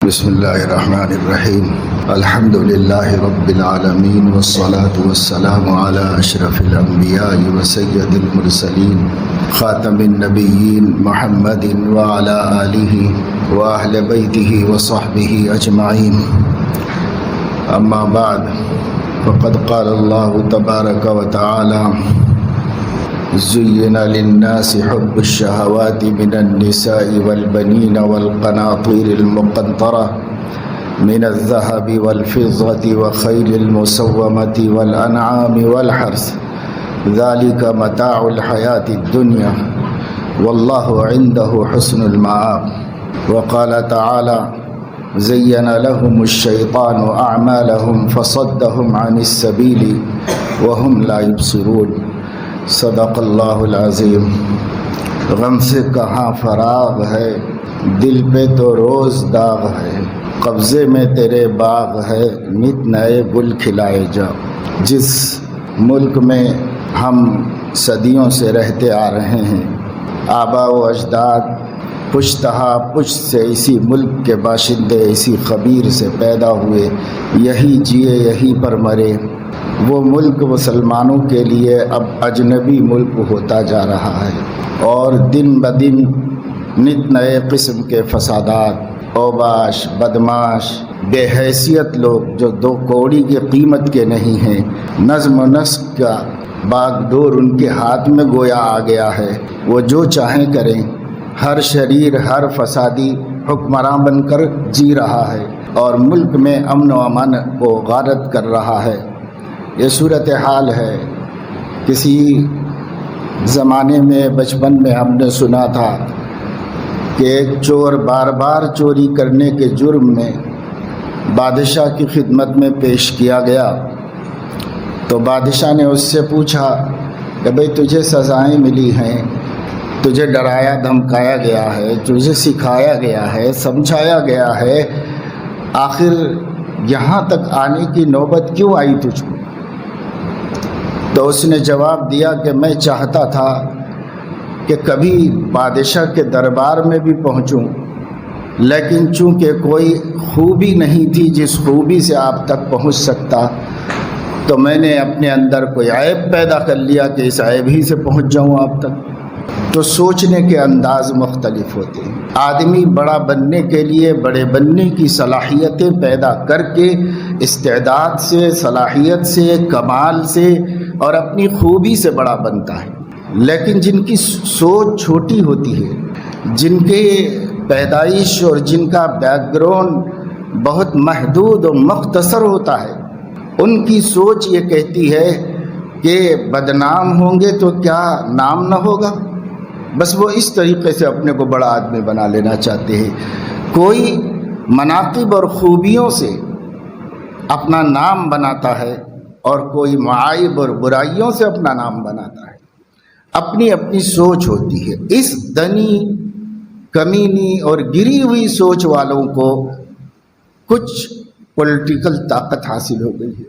بسم اللہ الرحمن الرحیم الحمد للہ رب العالمین والصلاة والسلام علی اشرف الانبیاء وسید المرسلین خاتم النبیین محمد وعلی آلہ واہل بیتہ وصحبہ اجمعین اما بعد فقد قال اللہ تبارک وتعالی زين للناس حب الشهوات من النساء والبنين والقناطير المقنطرة من الذهب والفضة وخيل المسومة والأنعام والحرث ذلك متاع الحياة الدنيا والله عنده حسن المآب وقال تعالى زين لهم الشيطان أعمالهم فصدهم عن السبيل وهم لا يبصرون صدق اللہ العظیم۔ غم سے کہاں فراغ ہے، دل پہ تو روز داغ ہے، قبضے میں تیرے باغ ہے، نت نئے گل کھلائے جا۔ جس ملک میں ہم صدیوں سے رہتے آ رہے ہیں، آبا و اجداد پشتہا پشت سے اسی ملک کے باشندے اسی خبیر سے پیدا ہوئے، یہی جیے یہی پر مرے۔ وہ ملک مسلمانوں کے لیے اب اجنبی ملک ہوتا جا رہا ہے، اور دن بدن نت نئے قسم کے فسادات، اوباش، بدماش، بے حیثیت لوگ جو دو کوڑی کی قیمت کے نہیں ہیں، نظم و نسق کا باغ ڈور ان کے ہاتھ میں گویا آ گیا ہے، وہ جو چاہیں کریں۔ ہر شریر، ہر فسادی حکمراں بن کر جی رہا ہے اور ملک میں امن و امان کو غارت کر رہا ہے۔ یہ صورتحال ہے۔ کسی زمانے میں بچپن میں ہم نے سنا تھا کہ ایک چور بار بار چوری کرنے کے جرم میں بادشاہ کی خدمت میں پیش کیا گیا، تو بادشاہ نے اس سے پوچھا کہ بھئی تجھے سزائیں ملی ہیں، تجھے ڈرایا دھمکایا گیا ہے، تجھے سکھایا گیا ہے، سمجھایا گیا ہے، آخر یہاں تک آنے کی نوبت کیوں آئی تجھ کو؟ تو اس نے جواب دیا کہ میں چاہتا تھا کہ کبھی بادشاہ کے دربار میں بھی پہنچوں، لیکن چونکہ کوئی خوبی نہیں تھی جس خوبی سے آپ تک پہنچ سکتا، تو میں نے اپنے اندر کوئی عیب پیدا کر لیا کہ اس عیب ہی سے پہنچ جاؤں آپ تک۔ تو سوچنے کے انداز مختلف ہوتے ہیں۔ آدمی بڑا بننے کے لیے بڑے بننے کی صلاحیتیں پیدا کر کے استعداد سے، صلاحیت سے، کمال سے اور اپنی خوبی سے بڑا بنتا ہے، لیکن جن کی سوچ چھوٹی ہوتی ہے، جن کے پیدائش اور جن کا بیک گراؤنڈ بہت محدود و مختصر ہوتا ہے، ان کی سوچ یہ کہتی ہے کہ بدنام ہوں گے تو کیا نام نہ ہوگا۔ بس وہ اس طریقے سے اپنے کو بڑا آدمی بنا لینا چاہتے ہیں۔ کوئی مناقب اور خوبیوں سے اپنا نام بناتا ہے اور کوئی معائب اور برائیوں سے اپنا نام بناتا ہے۔ اپنی اپنی سوچ ہوتی ہے۔ اس دنی، کمینی اور گری ہوئی سوچ والوں کو کچھ پولیٹیکل طاقت حاصل ہو گئی ہے۔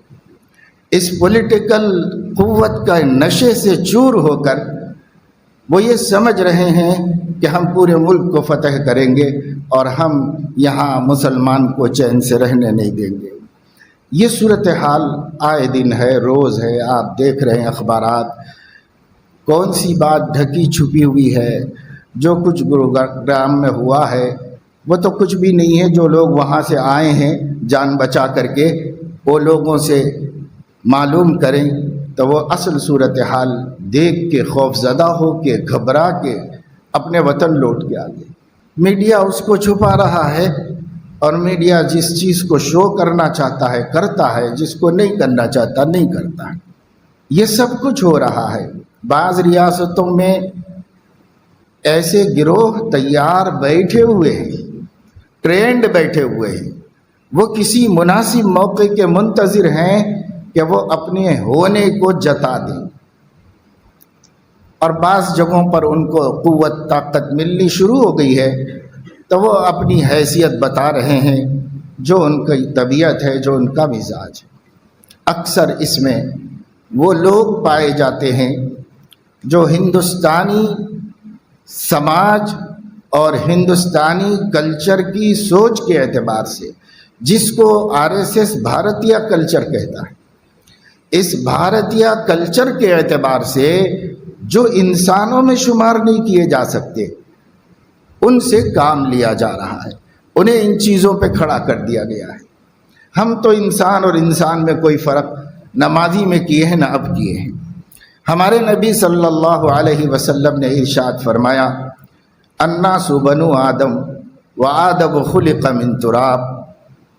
اس پولیٹیکل قوت کا نشے سے چور ہو کر وہ یہ سمجھ رہے ہیں کہ ہم پورے ملک کو فتح کریں گے اور ہم یہاں مسلمان کو چین سے رہنے نہیں دیں گے۔ یہ صورتحال آئے دن ہے، روز ہے، آپ دیکھ رہے ہیں اخبارات۔ کون سی بات ڈھکی چھپی ہوئی ہے؟ جو کچھ گروگرام میں ہوا ہے وہ تو کچھ بھی نہیں ہے۔ جو لوگ وہاں سے آئے ہیں جان بچا کر کے، وہ لوگوں سے معلوم کریں تو وہ اصل صورتحال دیکھ کے خوف زدہ ہو کے، گھبرا کے اپنے وطن لوٹ کے آگے۔ میڈیا اس کو چھپا رہا ہے، اور میڈیا جس چیز کو شو کرنا چاہتا ہے کرتا ہے، جس کو نہیں کرنا چاہتا نہیں کرتا ہے۔ یہ سب کچھ ہو رہا ہے۔ بعض ریاستوں میں ایسے گروہ تیار بیٹھے ہوئے ہیں، ٹرینڈ بیٹھے ہوئے ہیں، وہ کسی مناسب موقع کے منتظر ہیں کہ وہ اپنے ہونے کو جتا دیں، اور بعض جگہوں پر ان کو قوت طاقت ملنی شروع ہو گئی ہے تو وہ اپنی حیثیت بتا رہے ہیں، جو ان کی طبیعت ہے، جو ان کا مزاج ہے۔ اکثر اس میں وہ لوگ پائے جاتے ہیں جو ہندوستانی سماج اور ہندوستانی کلچر کی سوچ کے اعتبار سے، جس کو RSS بھارتیہ کلچر کہتا ہے، اس بھارتیہ کلچر کے اعتبار سے جو انسانوں میں شمار نہیں کیے جا سکتے ان سے کام لیا جا رہا ہے، انہیں ان چیزوں پہ کھڑا کر دیا گیا ہے۔ ہم تو انسان اور انسان میں کوئی فرق نہ ماضی میں کیے ہیں نہ اب کیے ہیں۔ ہمارے نبی صلی اللہ علیہ وسلم نے ارشاد فرمایا، الناس بنو آدم وآدم خلق من تراب۔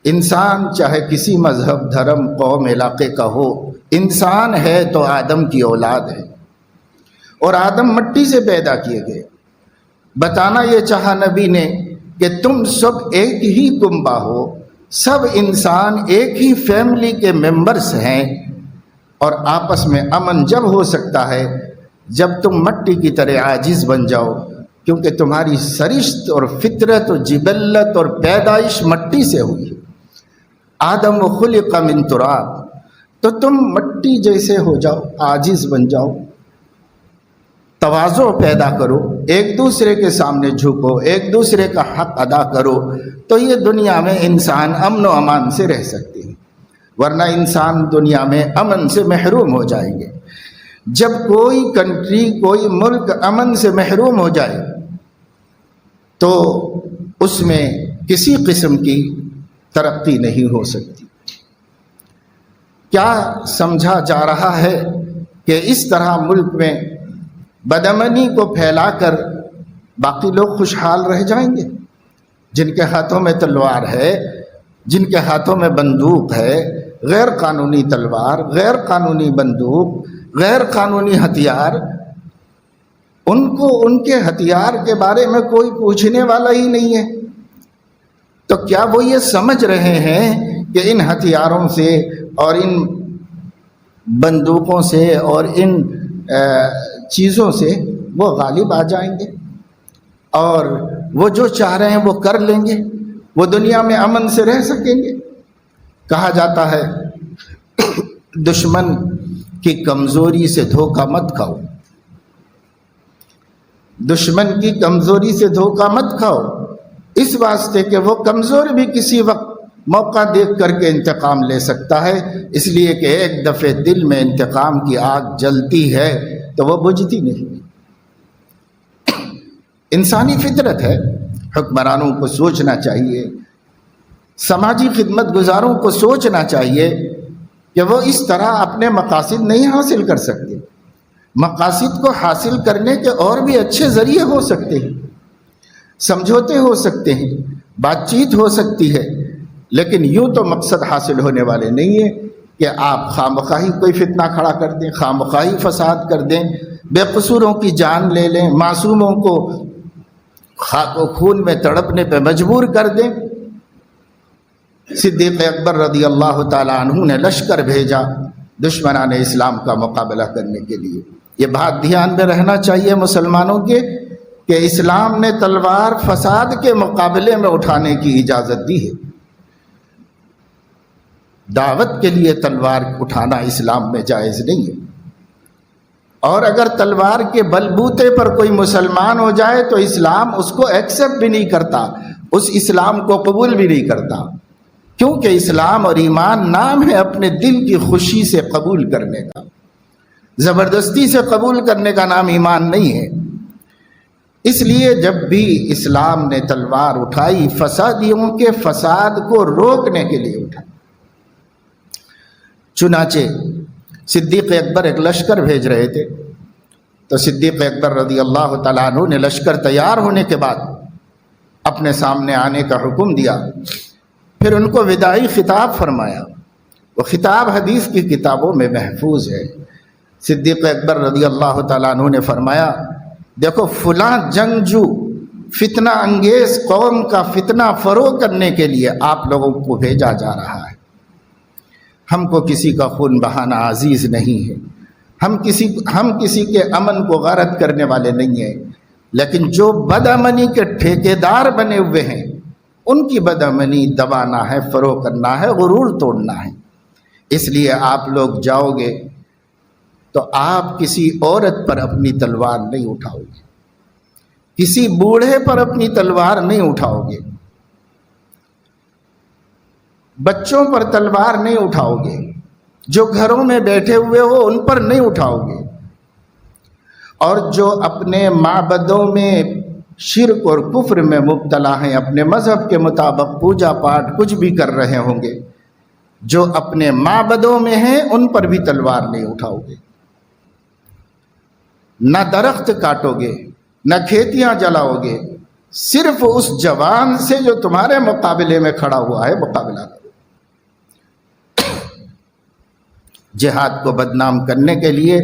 انسان چاہے کسی مذہب، دھرم، قوم، علاقے کا ہو، انسان ہے تو آدم کی اولاد ہے، اور آدم مٹی سے پیدا کیے گئے۔ بتانا یہ چاہا نبی نے کہ تم سب ایک ہی کنبہ ہو، سب انسان ایک ہی فیملی کے ممبرس ہیں، اور آپس میں امن جب ہو سکتا ہے جب تم مٹی کی طرح عاجز بن جاؤ، کیونکہ تمہاری سرشت اور فطرت اور جبلت اور پیدائش مٹی سے ہوئی ہے۔ آدم خلق من تراب، تو تم مٹی جیسے ہو جاؤ، عاجز بن جاؤ، تواضع پیدا کرو، ایک دوسرے کے سامنے جھکو، ایک دوسرے کا حق ادا کرو، تو یہ دنیا میں انسان امن و امان سے رہ سکتے ہیں، ورنہ انسان دنیا میں امن سے محروم ہو جائیں گے۔ جب کوئی کنٹری، کوئی ملک امن سے محروم ہو جائے تو اس میں کسی قسم کی ترقی نہیں ہو سکتی۔ کیا سمجھا جا رہا ہے کہ اس طرح ملک میں بدامنی کو پھیلا کر باقی لوگ خوشحال رہ جائیں گے؟ جن کے ہاتھوں میں تلوار ہے، جن کے ہاتھوں میں بندوق ہے، غیر قانونی تلوار، غیر قانونی بندوق، غیر قانونی ہتھیار، ان کو ان کے ہتھیار کے بارے میں کوئی پوچھنے والا ہی نہیں ہے، تو کیا وہ یہ سمجھ رہے ہیں کہ ان ہتھیاروں سے اور ان بندوقوں سے اور ان چیزوں سے وہ غالب آ جائیں گے اور وہ جو چاہ رہے ہیں وہ کر لیں گے، وہ دنیا میں امن سے رہ سکیں گے؟ کہا جاتا ہے دشمن کی کمزوری سے دھوکہ مت کھاؤ، دشمن کی کمزوری سے دھوکہ مت کھاؤ، اس واسطے کہ وہ کمزور بھی کسی وقت موقع دیکھ کر کے انتقام لے سکتا ہے، اس لیے کہ ایک دفعہ دل میں انتقام کی آگ جلتی ہے تو وہ بجھتی نہیں۔ انسانی فطرت ہے، حکمرانوں کو سوچنا چاہیے، سماجی خدمت گزاروں کو سوچنا چاہیے کہ وہ اس طرح اپنے مقاصد نہیں حاصل کر سکتے۔ مقاصد کو حاصل کرنے کے اور بھی اچھے ذریعے ہو سکتے ہیں، سمجھوتے ہو سکتے ہیں، بات چیت ہو سکتی ہے، لیکن یوں تو مقصد حاصل ہونے والے نہیں ہیں کہ آپ خامخواہی کوئی فتنہ کھڑا کر دیں، خامخواہی فساد کر دیں، بے قصوروں کی جان لے لیں، معصوموں کو خاک و خون میں تڑپنے پہ مجبور کر دیں۔ صدیق اکبر رضی اللہ تعالیٰ عنہ نے لشکر بھیجا دشمنان اسلام کا مقابلہ کرنے کے لیے۔ یہ بات دھیان میں رہنا چاہیے مسلمانوں کے کہ اسلام نے تلوار فساد کے مقابلے میں اٹھانے کی اجازت دی ہے۔ دعوت کے لیے تلوار اٹھانا اسلام میں جائز نہیں ہے، اور اگر تلوار کے بلبوتے پر کوئی مسلمان ہو جائے تو اسلام اس کو ایکسیپٹ بھی نہیں کرتا، اس اسلام کو قبول بھی نہیں کرتا، کیونکہ اسلام اور ایمان نام ہے اپنے دل کی خوشی سے قبول کرنے کا، زبردستی سے قبول کرنے کا نام ایمان نہیں ہے۔ اس لیے جب بھی اسلام نے تلوار اٹھائی فسادیوں کے فساد کو روکنے کے لیے اٹھائی۔ چنانچہ صدیق اکبر ایک لشکر بھیج رہے تھے، تو صدیق اکبر رضی اللہ تعالیٰ عنہ نے لشکر تیار ہونے کے بعد اپنے سامنے آنے کا حکم دیا، پھر ان کو وداعی خطاب فرمایا۔ وہ خطاب حدیث کی کتابوں میں محفوظ ہے۔ صدیق اکبر رضی اللہ تعالیٰ عنہ نے فرمایا، دیکھو فلاں جنگجو فتنہ انگیز قوم کا فتنہ فروغ کرنے کے لیے آپ لوگوں کو بھیجا جا رہا ہے۔ ہم کو کسی کا خون بہانا عزیز نہیں ہے، ہم کسی کے امن کو غارت کرنے والے نہیں ہیں، لیکن جو بدامنی کے ٹھیکیدار بنے ہوئے ہیں ان کی بدامنی دبانا ہے، فروغ کرنا ہے، غرور توڑنا ہے۔ اس لیے آپ لوگ جاؤ گے تو آپ کسی عورت پر اپنی تلوار نہیں اٹھاؤ گے، کسی بوڑھے پر اپنی تلوار نہیں اٹھاؤ گے، بچوں پر تلوار نہیں اٹھاؤ گے، جو گھروں میں بیٹھے ہوئے ہو ان پر نہیں اٹھاؤ گے، اور جو اپنے معبدوں میں شرک اور کفر میں مبتلا ہیں، اپنے مذہب کے مطابق پوجا پاٹ کچھ بھی کر رہے ہوں گے، جو اپنے معبدوں میں ہیں ان پر بھی تلوار نہیں اٹھاؤ گے، نہ درخت کاٹو گے، نہ کھیتیاں جلاؤ گے، صرف اس جوان سے جو تمہارے مقابلے میں کھڑا ہوا ہے مقابلہ کرو۔ جہاد کو بدنام کرنے کے لیے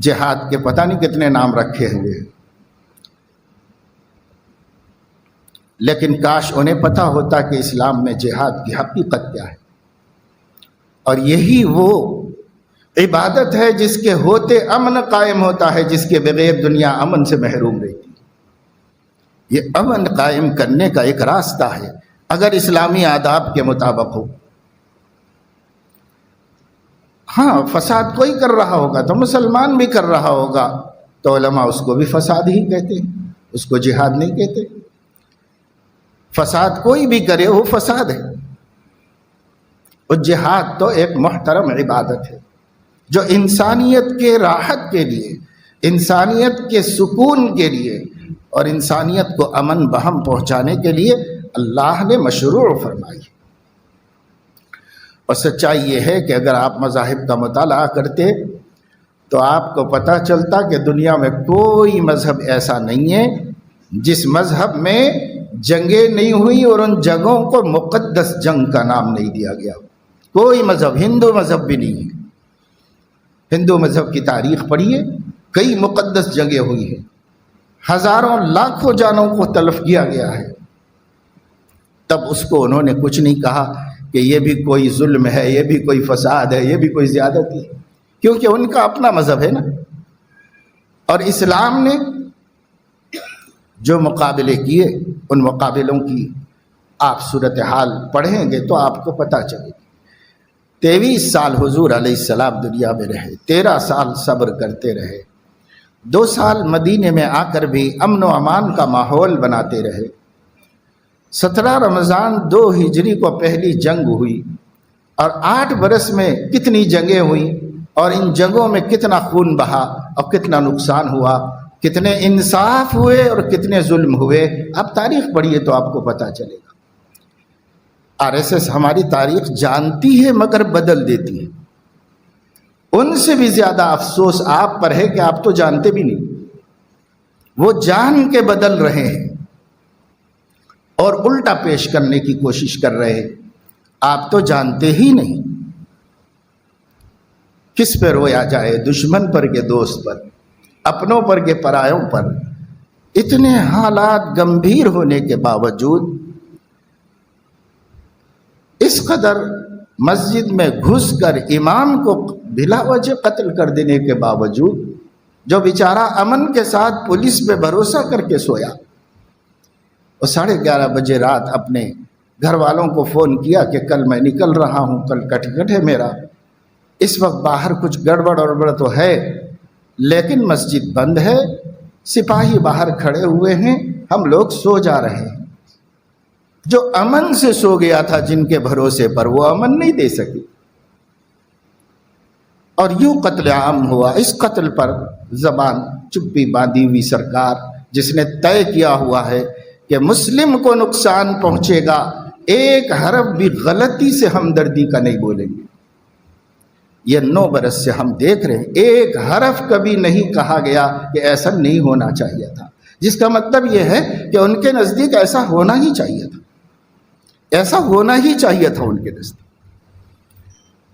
جہاد کے پتہ نہیں کتنے نام رکھے ہوئے ہیں، لیکن کاش انہیں پتہ ہوتا کہ اسلام میں جہاد کی حقیقت کیا ہے، اور یہی وہ عبادت ہے جس کے ہوتے امن قائم ہوتا ہے، جس کے بغیر دنیا امن سے محروم رہتی ہے۔ یہ امن قائم کرنے کا ایک راستہ ہے اگر اسلامی آداب کے مطابق ہو۔ ہاں، فساد کوئی کر رہا ہوگا تو مسلمان بھی کر رہا ہوگا تو علماء اس کو بھی فساد ہی کہتے ہیں، اس کو جہاد نہیں کہتے۔ فساد کوئی بھی کرے وہ فساد ہے، اور جہاد تو ایک محترم عبادت ہے جو انسانیت کے راحت کے لیے، انسانیت کے سکون کے لیے اور انسانیت کو امن بہم پہنچانے کے لیے اللہ نے مشروع فرمائی۔ اور سچائی یہ ہے کہ اگر آپ مذاہب کا مطالعہ کرتے تو آپ کو پتہ چلتا کہ دنیا میں کوئی مذہب ایسا نہیں ہے جس مذہب میں جنگیں نہیں ہوئی اور ان جنگوں کو مقدس جنگ کا نام نہیں دیا گیا۔ کوئی مذہب، ہندو مذہب بھی نہیں ہے۔ ہندو مذہب کی تاریخ پڑھیے، کئی مقدس جنگیں ہوئی ہیں، ہزاروں لاکھوں جانوں کو تلف کیا گیا ہے، تب اس کو انہوں نے کچھ نہیں کہا کہ یہ بھی کوئی ظلم ہے، یہ بھی کوئی فساد ہے، یہ بھی کوئی زیادتی ہے، کیونکہ ان کا اپنا مذہب ہے نا۔ اور اسلام نے جو مقابلے کیے ان مقابلوں کی آپ صورتحال پڑھیں گے تو آپ کو پتہ چلے گی۔ 23 سال حضور علیہ السلام دنیا میں رہے، 13 سال صبر کرتے رہے، 2 سال مدینے میں آ کر بھی امن و امان کا ماحول بناتے رہے۔ 17 رمضان 2 ہجری کو پہلی جنگ ہوئی، اور 8 برس میں کتنی جنگیں ہوئیں، اور ان جنگوں میں کتنا خون بہا اور کتنا نقصان ہوا، کتنے انصاف ہوئے اور کتنے ظلم ہوئے۔ اب تاریخ پڑھیے تو آپ کو پتہ چلے گا۔ RSS ہماری تاریخ جانتی ہے مگر بدل دیتی ہے۔ ان سے بھی زیادہ افسوس آپ پر ہے کہ آپ تو جانتے بھی نہیں، وہ جان کے بدل رہے ہیں اور الٹا پیش کرنے کی کوشش کر رہے ہیں، آپ تو جانتے ہی نہیں۔ کس پہ رویا جائے، دشمن پر کہ دوست پر، اپنوں پر کہ پرایوں پر؟ اتنے حالات گمبھیر ہونے کے باوجود، اس قدر مسجد میں گھس کر امام کو بلا وجہ قتل کر دینے کے باوجود، جو بیچارہ امن کے ساتھ پولیس پہ بھروسہ کر کے سویا، اور 11:30 بجے رات اپنے گھر والوں کو فون کیا کہ کل میں نکل رہا ہوں، کل کا ٹکٹ ہے میرا، اس وقت باہر کچھ گڑبڑ اڑبڑ تو ہے لیکن مسجد بند ہے، سپاہی باہر کھڑے ہوئے ہیں، ہم لوگ سو جا رہے ہیں۔ جو امن سے سو گیا تھا جن کے بھروسے پر، وہ امن نہیں دے سکی، اور یوں قتل عام ہوا۔ اس قتل پر زبان چپی باندھی ہوئی سرکار، جس نے طے کیا ہوا ہے کہ مسلم کو نقصان پہنچے گا، ایک حرف بھی غلطی سے ہمدردی کا نہیں بولیں گے۔ یہ 9 برس سے ہم دیکھ رہے ہیں، ایک حرف کبھی نہیں کہا گیا کہ ایسا نہیں ہونا چاہیے تھا، جس کا مطلب یہ ہے کہ ان کے نزدیک ایسا ہونا ہی چاہیے تھا، ایسا ہونا ہی چاہیے تھا ان کے نزدیک۔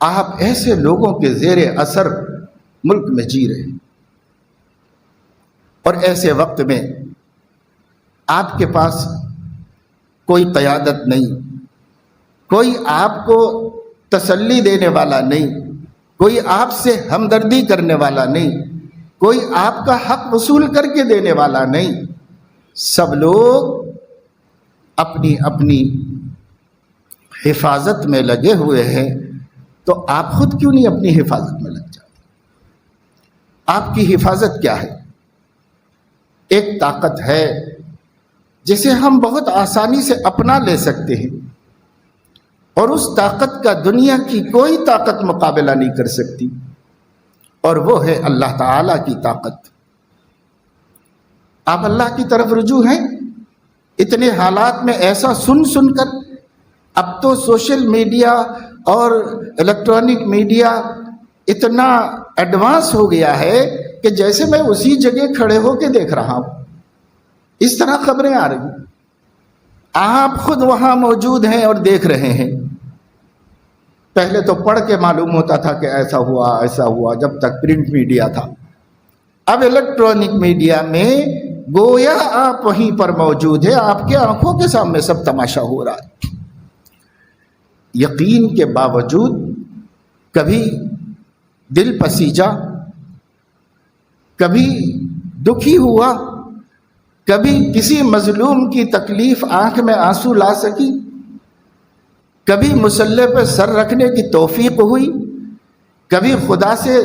آپ ایسے لوگوں کے زیر اثر ملک میں جی رہے ہیں، اور ایسے وقت میں آپ کے پاس کوئی قیادت نہیں، کوئی آپ کو تسلی دینے والا نہیں، کوئی آپ سے ہمدردی کرنے والا نہیں، کوئی آپ کا حق وصول کر کے دینے والا نہیں۔ سب لوگ اپنی اپنی حفاظت میں لگے ہوئے ہیں، تو آپ خود کیوں نہیں اپنی حفاظت میں لگ جاتے؟ آپ کی حفاظت کیا ہے؟ ایک طاقت ہے جسے ہم بہت آسانی سے اپنا لے سکتے ہیں، اور اس طاقت کا دنیا کی کوئی طاقت مقابلہ نہیں کر سکتی، اور وہ ہے اللہ تعالیٰ کی طاقت۔ آپ اللہ کی طرف رجوع ہیں۔ اتنے حالات میں ایسا سن کر، اب تو سوشل میڈیا اور الیکٹرانک میڈیا اتنا ایڈوانس ہو گیا ہے کہ جیسے میں اسی جگہ کھڑے ہو کے دیکھ رہا ہوں، اس طرح خبریں آ رہی ہیں، آپ خود وہاں موجود ہیں اور دیکھ رہے ہیں۔ پہلے تو پڑھ کے معلوم ہوتا تھا کہ ایسا ہوا جب تک پرنٹ میڈیا تھا، اب الیکٹرانک میڈیا میں گویا آپ وہیں پر موجود ہیں، آپ کے آنکھوں کے سامنے سب تماشا ہو رہا ہے۔ یقین کے باوجود کبھی دل پسیجا، کبھی دکھی ہوا، کبھی کسی مظلوم کی تکلیف آنکھ میں آنسو لا سکی، کبھی مصلی پہ سر رکھنے کی توفیق ہوئی، کبھی خدا سے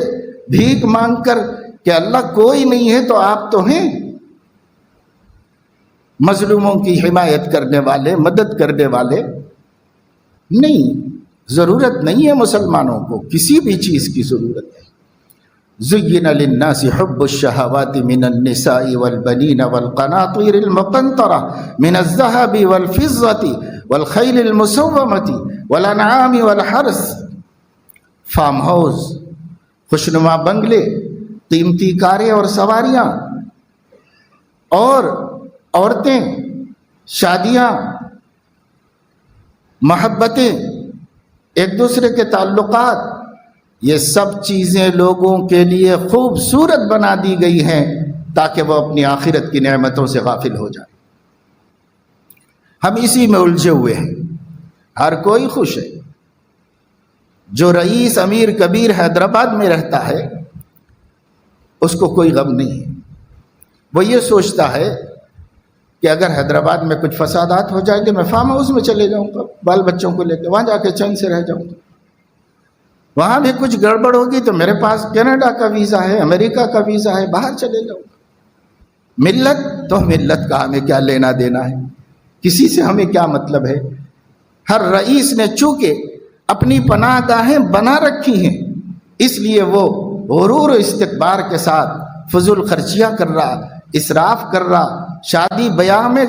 بھیک مانگ کر کہ اللہ کوئی نہیں ہے تو آپ تو ہیں، مظلوموں کی حمایت کرنے والے، مدد کرنے والے۔ نہیں، ضرورت نہیں ہے مسلمانوں کو کسی بھی چیز کی ضرورت ہے۔ زین للناس حب الشہوات من النساء والبنین والقناطیر المقنطرہ من الذہب والفضة والخیل المسومۃ والانعام والحرث۔ فارم ہاؤس، خوشنما بنگلے، قیمتی کاریں اور سواریاں، اور عورتیں، شادیاں، محبتیں، ایک دوسرے کے تعلقات، یہ سب چیزیں لوگوں کے لیے خوبصورت بنا دی گئی ہیں تاکہ وہ اپنی آخرت کی نعمتوں سے غافل ہو جائے۔ ہم اسی میں الجھے ہوئے ہیں، ہر کوئی خوش ہے۔ جو رئیس امیر کبیر حیدرآباد میں رہتا ہے اس کو کوئی غم نہیں ہے، وہ یہ سوچتا ہے کہ اگر حیدرآباد میں کچھ فسادات ہو جائیں گے میں فارم ہاؤس میں چلے جاؤں گا، بال بچوں کو لے کے وہاں جا کے چین سے رہ جاؤں گا۔ وہاں بھی کچھ گڑبڑ ہوگی تو میرے پاس کینیڈا کا ویزا ہے، امریکہ کا ویزا ہے، باہر چلے جاؤں گا۔ ملت تو ملت کا ہمیں کیا لینا دینا ہے، کسی سے ہمیں کیا مطلب ہے۔ ہر رئیس نے چونکہ اپنی پناہ گاہیں بنا رکھی ہیں، اس لیے وہ غرور و استکبار کے ساتھ فضول خرچیاں کر رہا، اسراف کر رہا، شادی بیاہ میں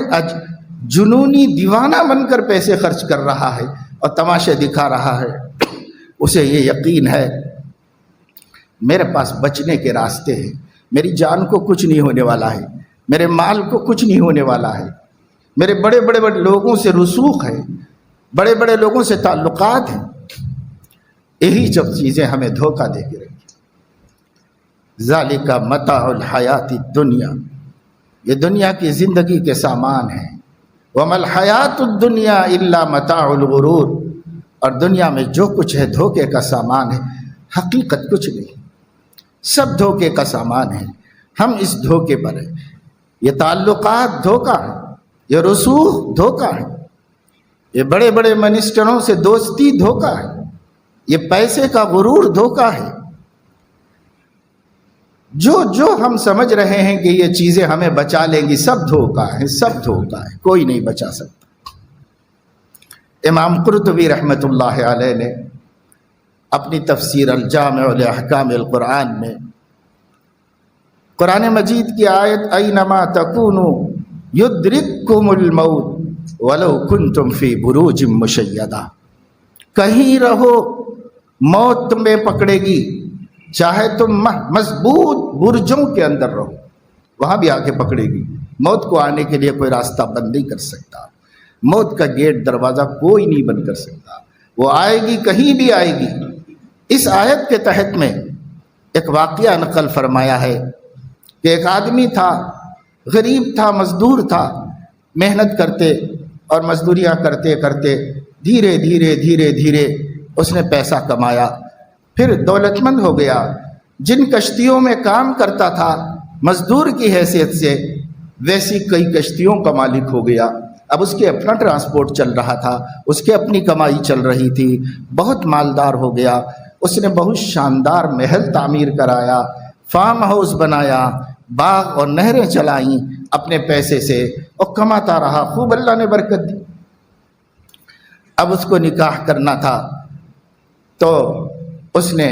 جنونی دیوانہ بن کر پیسے خرچ کر رہا ہے اور تماشے دکھا رہا ہے۔ اسے یہ یقین ہے میرے پاس بچنے کے راستے ہیں، میری جان کو کچھ نہیں ہونے والا ہے، میرے مال کو کچھ نہیں ہونے والا ہے، میرے بڑے بڑے لوگوں سے رسوخ ہے، بڑے بڑے لوگوں سے تعلقات ہیں۔ یہی جب چیزیں ہمیں دھوکہ دے کے رکھی۔ ذالک متاع الحیات الدنیا، یہ دنیا کی زندگی کے سامان ہیں۔ وما الحیات الدنیا الا متاع الغرور، اور دنیا میں جو کچھ ہے دھوکے کا سامان ہے، حقیقت کچھ نہیں، سب دھوکے کا سامان ہے۔ ہم اس دھوکے پر ہیں۔ یہ تعلقات دھوکہ ہے، یہ رسوخ دھوکہ ہے، یہ بڑے بڑے منسٹروں سے دوستی دھوکہ ہے، یہ پیسے کا غرور دھوکہ ہے۔ جو ہم سمجھ رہے ہیں کہ یہ چیزیں ہمیں بچا لیں گی، سب دھوکہ ہے، سب دھوکہ ہے، کوئی نہیں بچا سکتا۔ امام قرطبی رحمۃ اللہ علیہ نے اپنی تفسیر الجامع لاحکام القرآن میں قرآن مجید کی آیت اینما تکونوا یدرککم الموت ولو کنتم فی بروج مشیدہ، کہیں رہو موت تمہیں پکڑے گی، چاہے تم مضبوط برجوں کے اندر رہو، وہاں بھی آ کے پکڑے گی۔ موت کو آنے کے لیے کوئی راستہ بند نہیں کر سکتا، موت کا گیٹ دروازہ کوئی نہیں بند کر سکتا، وہ آئے گی، کہیں بھی آئے گی۔ اس آیت کے تحت میں ایک واقعہ نقل فرمایا ہے کہ ایک آدمی تھا، غریب تھا، مزدور تھا، محنت کرتے اور مزدوریاں کرتے کرتے دھیرے دھیرے دھیرے دھیرے اس نے پیسہ کمایا، پھر دولت مند ہو گیا۔ جن کشتیوں میں کام کرتا تھا مزدور کی حیثیت سے، ویسی کئی کشتیوں کا مالک ہو گیا۔ اب اس کے اپنا ٹرانسپورٹ چل رہا تھا، اس کے اپنی کمائی چل رہی تھی، بہت مالدار ہو گیا۔ اس نے بہت شاندار محل تعمیر کرایا، فارم ہاؤس بنایا، باغ اور نہریں چلائیں اپنے پیسے سے اور کماتا رہا، خوب اللہ نے برکت دی۔ اب اس کو نکاح کرنا تھا تو اس نے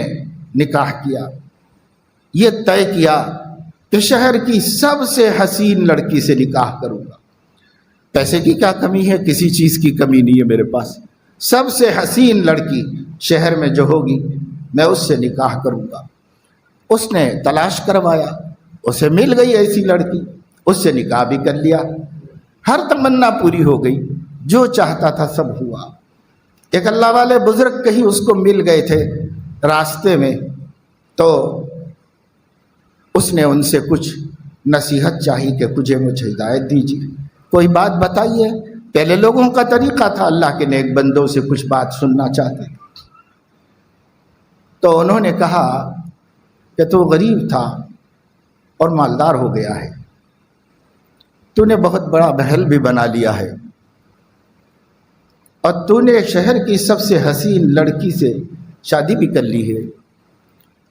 نکاح کیا، یہ طے کیا کہ شہر کی سب سے حسین لڑکی سے نکاح کروں گا۔ پیسے کی کیا کمی ہے؟ کسی چیز کی کمی نہیں ہے میرے پاس، سب سے حسین لڑکی شہر میں جو ہوگی میں اس سے نکاح کروں گا۔ اس نے تلاش کروایا، اسے مل گئی ایسی لڑکی، اس سے نکاح بھی کر لیا، ہر تمنا پوری ہو گئی، جو چاہتا تھا سب ہوا۔ ایک اللہ والے بزرگ کہیں اس کو مل گئے تھے راستے میں، تو اس نے ان سے کچھ نصیحت چاہی کہ مجھے ہدایت دیجیے، کوئی بات بتائیے۔ پہلے لوگوں کا طریقہ تھا اللہ کے نیک بندوں سے کچھ بات سننا چاہتے تھے، تو انہوں نے کہا کہ تو غریب تھا اور مالدار ہو گیا ہے، تو نے بہت بڑا محل بھی بنا لیا ہے، اور تو نے شہر کی سب سے حسین لڑکی سے شادی بھی کر لی ہے،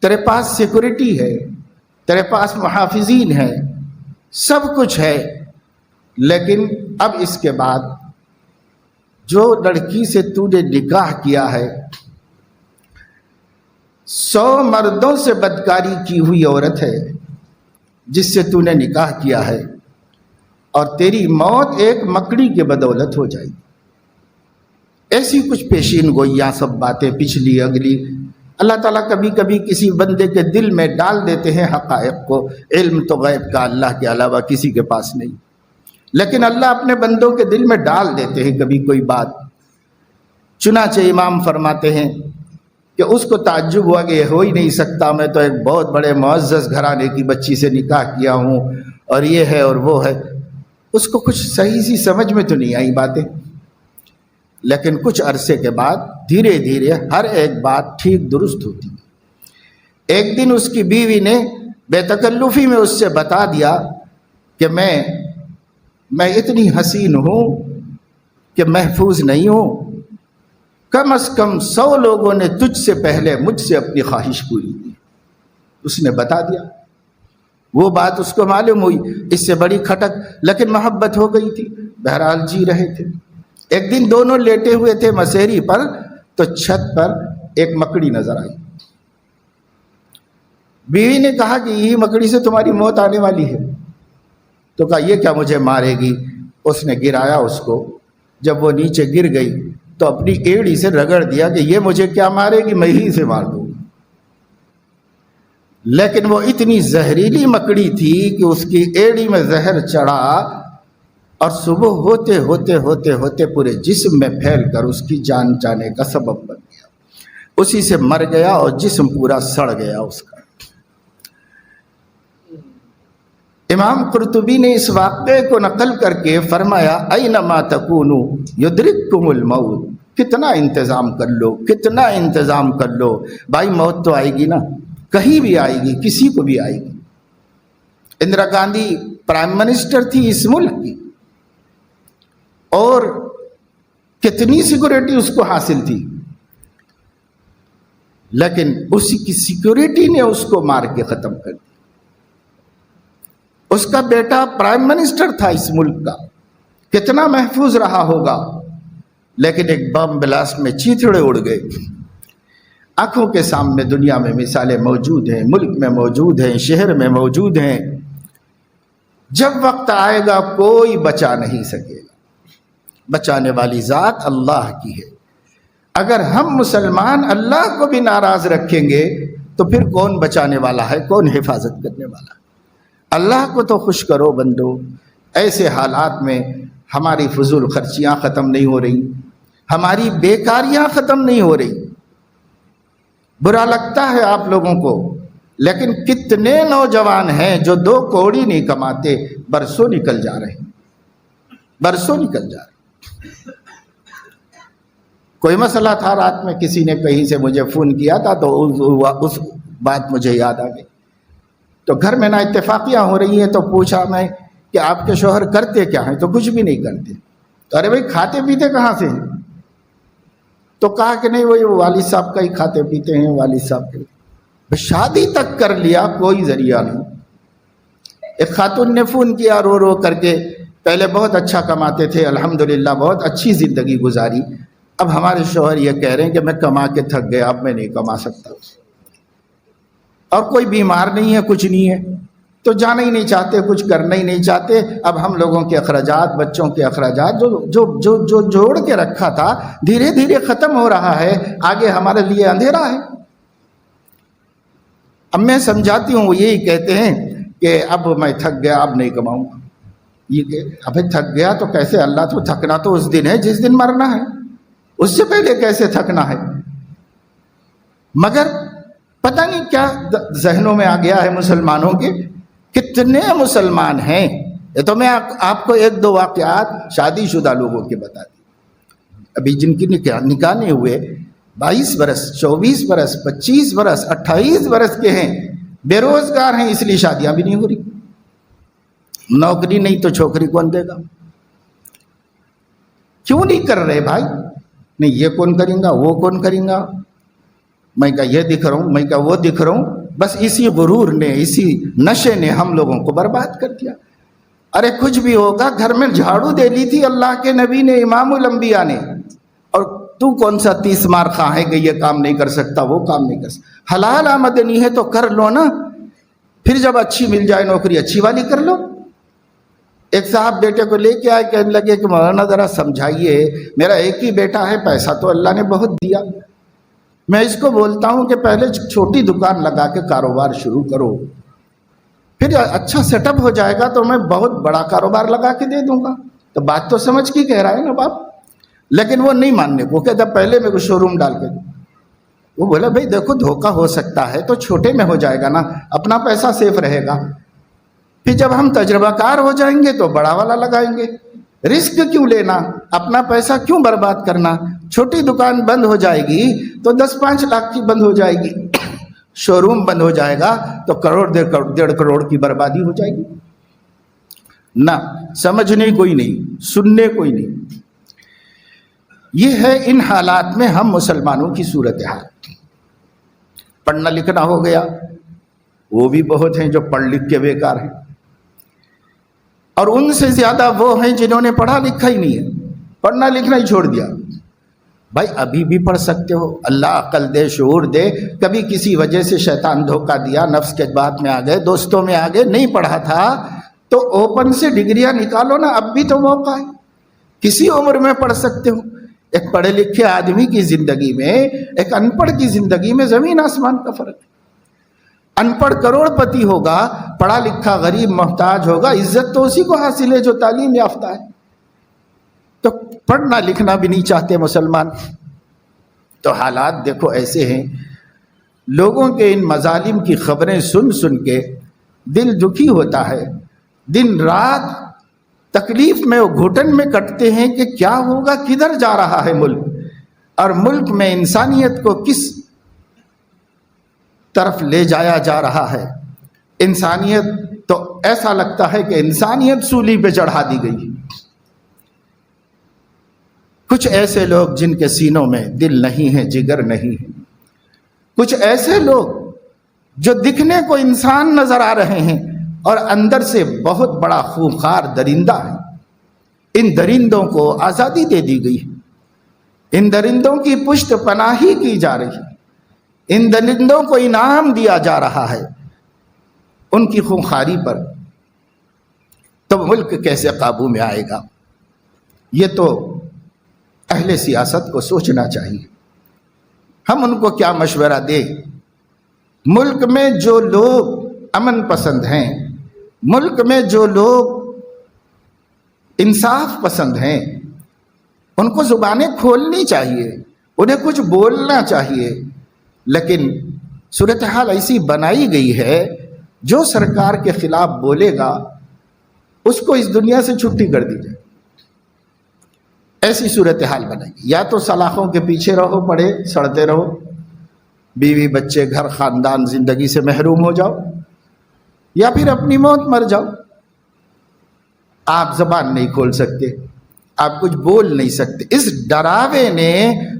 تیرے پاس سیکورٹی ہے، تیرے پاس محافظین ہیں، سب کچھ ہے، لیکن اب اس کے بعد جو لڑکی سے تو نے نکاح کیا ہے 100 مردوں سے بدکاری کی ہوئی عورت ہے جس سے تو نے نکاح کیا ہے، اور تیری موت ایک مکڑی کے بدولت ہو جائے گی۔ ایسی کچھ پیشین گوئیاں سب باتیں پچھلی اگلی اللہ تعالیٰ کبھی کبھی کسی بندے کے دل میں ڈال دیتے ہیں حقائق کو۔ علم تو غیب کا اللہ کے علاوہ کسی کے پاس نہیں، لیکن اللہ اپنے بندوں کے دل میں ڈال دیتے ہیں کبھی کوئی بات۔ چنانچہ امام فرماتے ہیں کہ اس کو تعجب ہوا کہ یہ ہو ہی نہیں سکتا، میں تو ایک بہت بڑے معزز گھرانے کی بچی سے نکاح کیا ہوں اور یہ ہے اور وہ ہے۔ اس کو کچھ صحیح سی سمجھ میں تو نہیں آئی باتیں، لیکن کچھ عرصے کے بعد دھیرے دھیرے ہر ایک بات ٹھیک درست ہوتی۔ ایک دن اس کی بیوی نے بے تکلفی میں اس سے بتا دیا کہ میں اتنی حسین ہوں کہ محفوظ نہیں ہوں، کم از کم 100 لوگوں نے تجھ سے پہلے مجھ سے اپنی خواہش پوری کی۔ اس نے بتا دیا، وہ بات اس کو معلوم ہوئی، اس سے بڑی کھٹک، لیکن محبت ہو گئی تھی، بہرحال جی رہے تھے۔ ایک دن دونوں لیٹے ہوئے تھے مسیری پر، تو چھت پر ایک مکڑی نظر آئی۔ بیوی نے کہا کہ یہ مکڑی سے تمہاری موت آنے والی ہے، تو کہا یہ کیا مجھے مارے گی؟ اس نے گرایا اس کو، جب وہ نیچے گر گئی تو اپنی ایڑی سے رگڑ دیا کہ یہ مجھے کیا مارے گی، میں ہی سے مار دوں۔ لیکن وہ اتنی زہریلی مکڑی تھی کہ اس کی ایڑی میں زہر چڑھا اور صبح ہوتے ہوتے ہوتے ہوتے پورے جسم میں پھیل کر اس کی جان جانے کا سبب بن گیا، اسی سے مر گیا اور جسم پورا سڑ گیا اس کا۔ امام قرطبی نے اس واقعے کو نقل کر کے فرمایا اینما تکونوا یدرککم الموت، کتنا انتظام کر لو، کتنا انتظام کر لو، بھائی موت تو آئے گی نا، کہیں بھی آئے گی، کسی کو بھی آئے گی۔ اندرا گاندھی پرائم منسٹر تھی اس ملک کی، اور کتنی سیکورٹی اس کو حاصل تھی، لیکن اسی کی سیکورٹی نے اس کو مار کے ختم کر دیا۔ اس کا بیٹا پرائم منسٹر تھا اس ملک کا، کتنا محفوظ رہا ہوگا، لیکن ایک بم بلاسٹ میں چیتڑے اڑ گئے۔ آنکھوں کے سامنے دنیا میں مثالیں موجود ہیں، ملک میں موجود ہیں، شہر میں موجود ہیں۔ جب وقت آئے گا کوئی بچا نہیں سکے گا، بچانے والی ذات اللہ کی ہے۔ اگر ہم مسلمان اللہ کو بھی ناراض رکھیں گے تو پھر کون بچانے والا ہے، کون حفاظت کرنے والا ہے؟ اللہ کو تو خوش کرو بندو۔ ایسے حالات میں ہماری فضول خرچیاں ختم نہیں ہو رہی، ہماری بیکاریاں ختم نہیں ہو رہی۔ برا لگتا ہے آپ لوگوں کو، لیکن کتنے نوجوان ہیں جو 2 کوڑی نہیں کماتے، برسوں نکل جا رہے ہیں، برسوں نکل جا رہے ہیں۔ کوئی مسئلہ تھا، رات میں کسی نے کہیں سے مجھے فون کیا تھا تو اس بات مجھے یاد آ گئی۔ تو گھر میں نا اتفاقیاں ہو رہی ہیں، تو پوچھا میں کہ آپ کے شوہر کرتے کیا ہیں؟ تو کچھ بھی نہیں کرتے۔ تو ارے بھائی کھاتے پیتے کہاں سے ہیں؟ تو کہا کہ نہیں وہی والد صاحب کا ہی کھاتے پیتے ہیں، والد صاحب کے۔ شادی تک کر لیا، کوئی ذریعہ نہیں، ایک خاتون نے فون کیا رو رو کر کے، پہلے بہت اچھا کماتے تھے، الحمدللہ بہت اچھی زندگی گزاری، اب ہمارے شوہر یہ کہہ رہے ہیں کہ میں کما کے تھک گیا، اب میں نہیں کما سکتا، اور کوئی بیمار نہیں ہے، کچھ نہیں ہے، تو جانا ہی نہیں چاہتے، کچھ کرنا ہی نہیں چاہتے۔ اب ہم لوگوں کے اخراجات، بچوں کے اخراجات جو جوڑ کے رکھا تھا دھیرے دھیرے ختم ہو رہا ہے، آگے ہمارے لیے اندھیرا ہے۔ اب میں سمجھاتی ہوں، وہ یہی کہتے ہیں کہ اب میں تھک گیا، اب نہیں کماؤں گا۔ یہ کہ ابھی تھک گیا تو کیسے؟ اللہ تو تھکنا تو اس دن ہے جس دن مرنا ہے، اس سے پہلے کیسے تھکنا ہے؟ مگر پتہ نہیں کیا ذہنوں میں آ گیا ہے مسلمانوں کے۔ کتنے مسلمان ہیں، یہ تو میں آپ کو ایک دو واقعات شادی شدہ لوگوں کے بتا دوں، ابھی جن کی نکاح نہیں ہوئے، 22 برس، 24 برس، 25 برس، 28 برس کے ہیں، بے روزگار ہیں، اس لیے شادیاں بھی نہیں ہو رہی۔ نوکری نہیں تو چھوکری کون دے گا؟ کیوں نہیں کر رہے بھائی؟ نہیں، یہ کون کریں گا، وہ کون کریں گا، میں کہا یہ دکھ رہا ہوں، میں کہا وہ دکھ رہا ہوں۔ بس اسی غرور نے، اسی نشے نے ہم لوگوں کو برباد کر دیا۔ ارے کچھ بھی ہوگا، گھر میں جھاڑو دے لی تھی اللہ کے نبی نے، امام الانبیاء نے، اور تو کون سا 30 مار خواہ ہے کہ یہ کام نہیں کر سکتا، وہ کام نہیں کر سکتا؟ حلال آمدنی ہے تو کر لو نا، پھر جب اچھی مل جائے نوکری، اچھی والی کر لو۔ ایک صاحب بیٹے کو لے کے آئے، کہنے لگے کہ مولانا ذرا سمجھائیے، میرا ایک ہی بیٹا ہے، پیسہ تو اللہ نے بہت دیا، میں اس کو بولتا ہوں کہ پہلے چھوٹی دکان لگا کے کاروبار شروع کرو، پھر اچھا سیٹ اپ ہو جائے گا تو میں بہت بڑا کاروبار لگا کے دے دوں گا۔ تو بات تو سمجھ کی کہہ رہا ہے نا باپ، لیکن وہ نہیں ماننے کو، کہتا پہلے میرے کو شو روم ڈال کے دو۔ وہ بولا بھائی دیکھو دھوکہ ہو سکتا ہے تو چھوٹے میں ہو جائے گا نا، اپنا پیسہ سیف رہے گا، پھر جب ہم تجربہ کار ہو جائیں گے تو بڑا والا لگائیں گے۔ رسک کیوں لینا، اپنا پیسہ کیوں برباد کرنا؟ چھوٹی دکان بند ہو جائے گی تو 10-5 لاکھ کی بند ہو جائے گی، شو روم بند ہو جائے گا تو کروڑ 1.5 کروڑ کی بربادی ہو جائے گی۔ نہ سمجھنے کوئی نہیں، سننے کوئی نہیں۔ یہ ہے ان حالات میں ہم مسلمانوں کی صورتحال۔ پڑھنا لکھنا ہو گیا، وہ بھی بہت ہیں جو پڑھ لکھ کے بیکار ہیں، اور ان سے زیادہ وہ ہیں جنہوں نے پڑھا لکھا ہی نہیں ہے، پڑھنا لکھنا ہی چھوڑ دیا۔ بھائی ابھی بھی پڑھ سکتے ہو، اللہ عقل دے، شعور دے۔ کبھی کسی وجہ سے شیطان دھوکہ دیا، نفس کے بات میں آ گئے، دوستوں میں آ گئے، نہیں پڑھا تھا تو اوپن سے ڈگریاں نکالو نا، اب بھی تو موقع ہے، کسی عمر میں پڑھ سکتے ہو۔ ایک پڑھے لکھے آدمی کی زندگی میں، ایک ان پڑھ کی زندگی میں زمین آسمان کا فرق ہے۔ ان پڑھ کروڑ پتی ہوگا، پڑھا لکھا غریب محتاج ہوگا، عزت تو اسی کو حاصل ہے جو تعلیم یافتہ ہے۔ تو پڑھنا لکھنا بھی نہیں چاہتے مسلمان۔ تو حالات دیکھو ایسے ہیں، لوگوں کے ان مظالم کی خبریں سن سن کے دل دکھی ہوتا ہے، دن رات تکلیف میں و گھٹن میں کٹتے ہیں کہ کیا ہوگا، کدھر جا رہا ہے ملک، اور ملک میں انسانیت کو کس طرف لے جایا جا رہا ہے۔ انسانیت تو ایسا لگتا ہے کہ انسانیت سولی پہ چڑھا دی گئی۔ کچھ ایسے لوگ جن کے سینوں میں دل نہیں ہے، جگر نہیں ہے، کچھ ایسے لوگ جو دکھنے کو انسان نظر آ رہے ہیں اور اندر سے بہت بڑا خونخوار درندہ ہے۔ ان درندوں کو آزادی دے دی گئی، ان درندوں کی پشت پناہی کی جا رہی ہے، ان درندوں کو انعام دیا جا رہا ہے ان کی خونخواری پر۔ تو ملک کیسے قابو میں آئے گا؟ یہ تو اہل سیاست کو سوچنا چاہیے۔ ہم ان کو کیا مشورہ دیں؟ ملک میں جو لوگ امن پسند ہیں، ملک میں جو لوگ انصاف پسند ہیں، ان کو زبانیں کھولنی چاہیے، انہیں کچھ بولنا چاہیے، لیکن صورتحال ایسی بنائی گئی ہے جو سرکار کے خلاف بولے گا اس کو اس دنیا سے چھٹی کر دی جائے، ایسی صورتحال بنائی گئی۔ یا تو سلاخوں کے پیچھے رہو، پڑے سڑتے رہو، بیوی بچے گھر خاندان زندگی سے محروم ہو جاؤ، یا پھر اپنی موت مر جاؤ۔ آپ زبان نہیں کھول سکتے، آپ کچھ بول نہیں سکتے۔ اس ڈراوے نے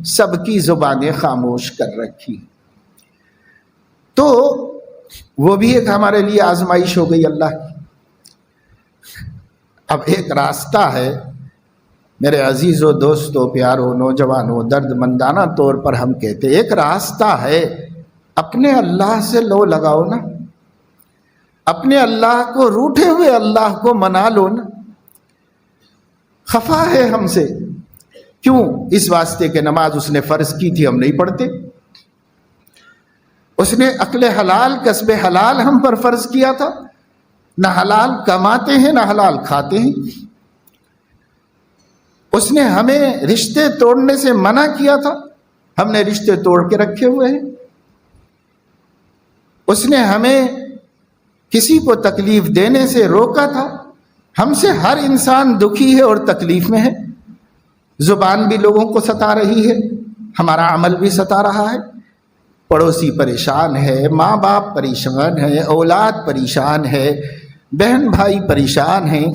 سب کی زبانیں خاموش کر رکھی۔ تو وہ بھی ایک ہمارے لیے آزمائش ہو گئی اللہ کی۔ اب ایک راستہ ہے میرے عزیزوں، دوستوں، پیاروں، نوجوانوں، درد مندانہ طور پر ہم کہتے ہیں ایک راستہ ہے، اپنے اللہ سے لو لگاؤ نا، اپنے اللہ کو، روٹھے ہوئے اللہ کو منا لو نا۔ خفا ہے ہم سے، کیوں؟ اس واسطے کہ نماز اس نے فرض کی تھی، ہم نہیں پڑھتے۔ اس نے عقل حلال، کسب حلال ہم پر فرض کیا تھا، نہ حلال کماتے ہیں نہ حلال کھاتے ہیں۔ اس نے ہمیں رشتے توڑنے سے منع کیا تھا، ہم نے رشتے توڑ کے رکھے ہوئے ہیں۔ اس نے ہمیں کسی کو تکلیف دینے سے روکا تھا، ہم سے ہر انسان دکھی ہے اور تکلیف میں ہے۔ زبان بھی لوگوں کو ستا رہی ہے، ہمارا عمل بھی ستا رہا ہے، پڑوسی پریشان ہے، ماں باپ پریشان ہے، اولاد پریشان ہے، بہن بھائی پریشان ہیں۔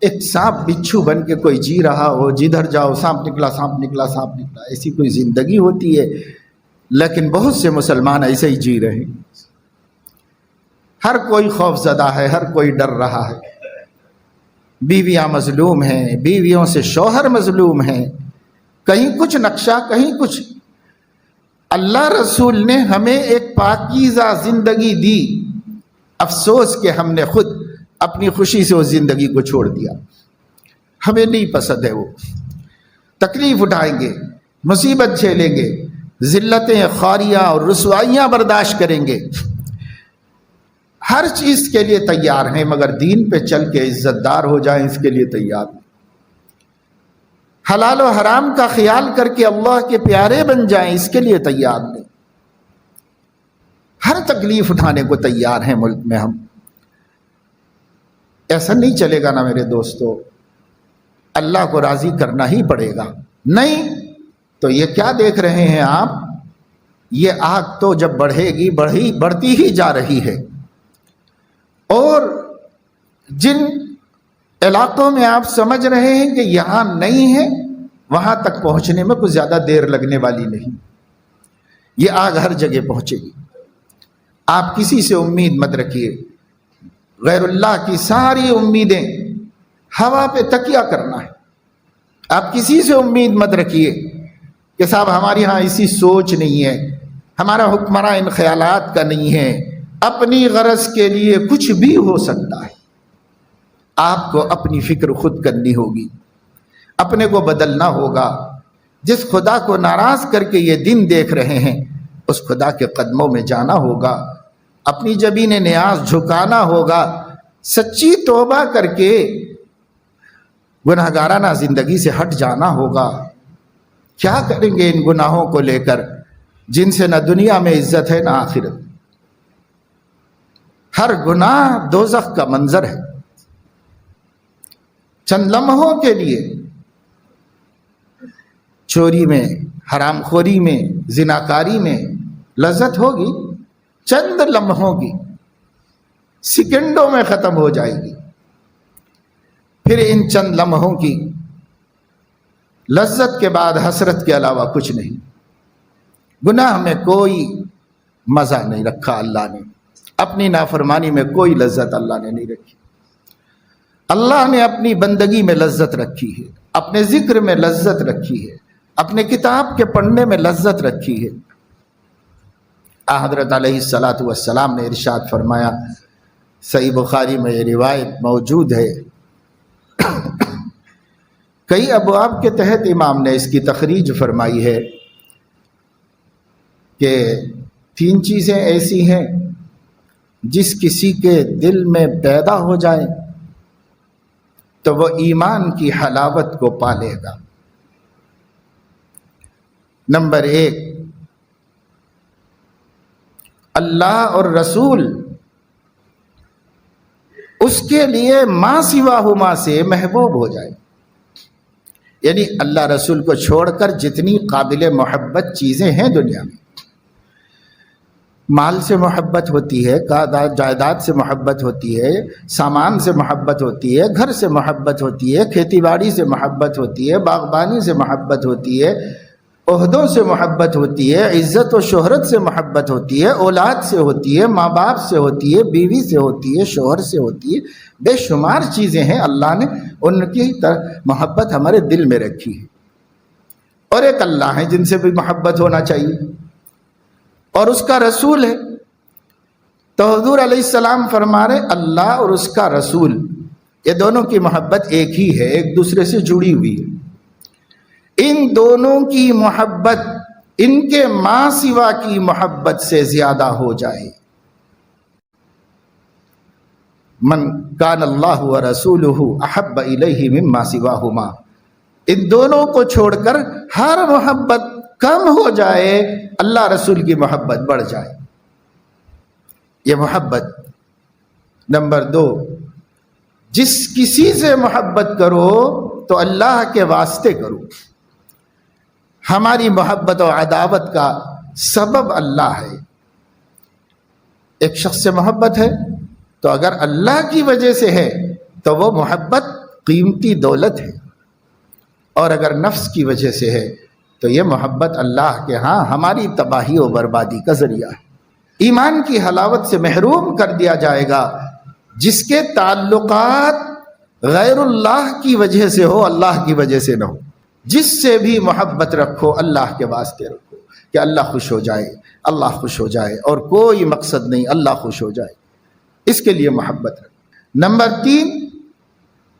ایک سانپ بچھو بن کے کوئی جی رہا ہو، جدھر جاؤ سانپ نکلا، سانپ نکلا، سانپ نکلا، ایسی کوئی زندگی ہوتی ہے؟ لیکن بہت سے مسلمان ایسے ہی جی رہے ہیں۔ ہر کوئی خوف زدہ ہے، ہر کوئی ڈر رہا ہے، بیویاں مظلوم ہیں، بیویوں سے شوہر مظلوم ہیں، کہیں کچھ نقشہ کہیں کچھ۔ اللہ رسول نے ہمیں ایک پاکیزہ زندگی دی، افسوس کہ ہم نے خود اپنی خوشی سے اس زندگی کو چھوڑ دیا۔ ہمیں نہیں پسند ہے وہ، تکلیف اٹھائیں گے، مصیبت جھیلیں گے، ذلتیں، خاریاں اور رسوائیاں برداشت کریں گے، ہر چیز کے لیے تیار ہیں، مگر دین پہ چل کے عزت دار ہو جائیں اس کے لیے تیار نہیں۔ حلال و حرام کا خیال کر کے اللہ کے پیارے بن جائیں اس کے لیے تیار نہیں۔ ہر تکلیف اٹھانے کو تیار ہیں ملک میں ہم۔ ایسا نہیں چلے گا نا میرے دوستو، اللہ کو راضی کرنا ہی پڑے گا، نہیں تو یہ کیا دیکھ رہے ہیں آپ؟ یہ آگ تو جب بڑھے گی بڑھتی ہی جا رہی ہے، اور جن علاقوں میں آپ سمجھ رہے ہیں کہ یہاں نہیں ہے، وہاں تک پہنچنے میں کچھ زیادہ دیر لگنے والی نہیں، یہ آگ ہر جگہ پہنچے گی۔ آپ کسی سے امید مت رکھیے، غیر اللہ کی ساری امیدیں ہوا پہ تکیہ کرنا ہے۔ آپ کسی سے امید مت رکھیے کہ صاحب ہماری ہاں ایسی سوچ نہیں ہے، ہمارا حکمراں ان خیالات کا نہیں ہے، اپنی غرض کے لیے کچھ بھی ہو سکتا ہے۔ آپ کو اپنی فکر خود کرنی ہوگی، اپنے کو بدلنا ہوگا۔ جس خدا کو ناراض کر کے یہ دن دیکھ رہے ہیں، اس خدا کے قدموں میں جانا ہوگا، اپنی جبین نیاز جھکانا ہوگا، سچی توبہ کر کے گناہگارانہ زندگی سے ہٹ جانا ہوگا۔ کیا کریں گے ان گناہوں کو لے کر جن سے نہ دنیا میں عزت ہے نہ آخرت؟ ہر گناہ دوزخ کا منظر ہے۔ چند لمحوں کے لیے چوری میں، حرام خوری میں، زناکاری میں لذت ہوگی، چند لمحوں کی، سیکنڈوں میں ختم ہو جائے گی۔ پھر ان چند لمحوں کی لذت کے بعد حسرت کے علاوہ کچھ نہیں۔ گناہ میں کوئی مزہ نہیں رکھا اللہ نے، اپنی نافرمانی میں کوئی لذت اللہ نے نہیں رکھی۔ اللہ نے اپنی بندگی میں لذت رکھی ہے، اپنے ذکر میں لذت رکھی ہے، اپنے کتاب کے پڑھنے میں لذت رکھی ہے۔ حضرت علیہ الصلاۃ والسلام نے ارشاد فرمایا، صحیح بخاری میں یہ روایت موجود ہے، کئی ابواب کے تحت امام نے اس کی تخریج فرمائی ہے کہ 3 چیزیں ایسی ہیں جس کسی کے دل میں پیدا ہو جائیں تو وہ ایمان کی حلاوت کو پالے گا۔ نمبر 1، اللہ اور رسول اس کے لیے ما سواہما سے محبوب ہو جائے، یعنی اللہ رسول کو چھوڑ کر جتنی قابل محبت چیزیں ہیں دنیا میں، مال سے محبت ہوتی ہے، جائیداد سے محبت ہوتی ہے، سامان سے محبت ہوتی ہے، گھر سے محبت ہوتی ہے، کھیتی باڑی سے محبت ہوتی ہے، باغبانی سے محبت ہوتی ہے، عہدوں سے محبت ہوتی ہے، عزت و شہرت سے محبت ہوتی ہے، اولاد سے ہوتی ہے، ماں باپ سے ہوتی ہے، بیوی سے ہوتی ہے، شوہر سے ہوتی ہے، بے شمار چیزیں ہیں اللہ نے ان کی محبت ہمارے دل میں رکھی ہے۔ اور ایک اللہ ہے جن سے بھی محبت ہونا چاہیے، اور اس کا رسول ہے۔ تو حضور علیہ السلام فرما رہے اللہ اور اس کا رسول یہ دونوں کی محبت ایک ہی ہے، ایک دوسرے سے جڑی ہوئی ہے۔ ان دونوں کی محبت ان کے ماں سوا کی محبت سے زیادہ ہو جائے، من کان اللہ ورسولہ احب الیہ مما سواہما، ان دونوں کو چھوڑ کر ہر محبت کم ہو جائے، اللہ رسول کی محبت بڑھ جائے۔ یہ محبت۔ نمبر 2، جس کسی سے محبت کرو تو اللہ کے واسطے کرو۔ ہماری محبت و عداوت کا سبب اللہ ہے۔ ایک شخص سے محبت ہے تو اگر اللہ کی وجہ سے ہے تو وہ محبت قیمتی دولت ہے، اور اگر نفس کی وجہ سے ہے تو یہ محبت اللہ کے ہاں ہماری تباہی و بربادی کا ذریعہ ہے۔ ایمان کی حلاوت سے محروم کر دیا جائے گا جس کے تعلقات غیر اللہ کی وجہ سے ہو، اللہ کی وجہ سے نہ ہو۔ جس سے بھی محبت رکھو اللہ کے واسطے رکھو کہ اللہ خوش ہو جائے، اللہ خوش ہو جائے، اور کوئی مقصد نہیں، اللہ خوش ہو جائے، اس کے لیے محبت رکھو۔ نمبر 3،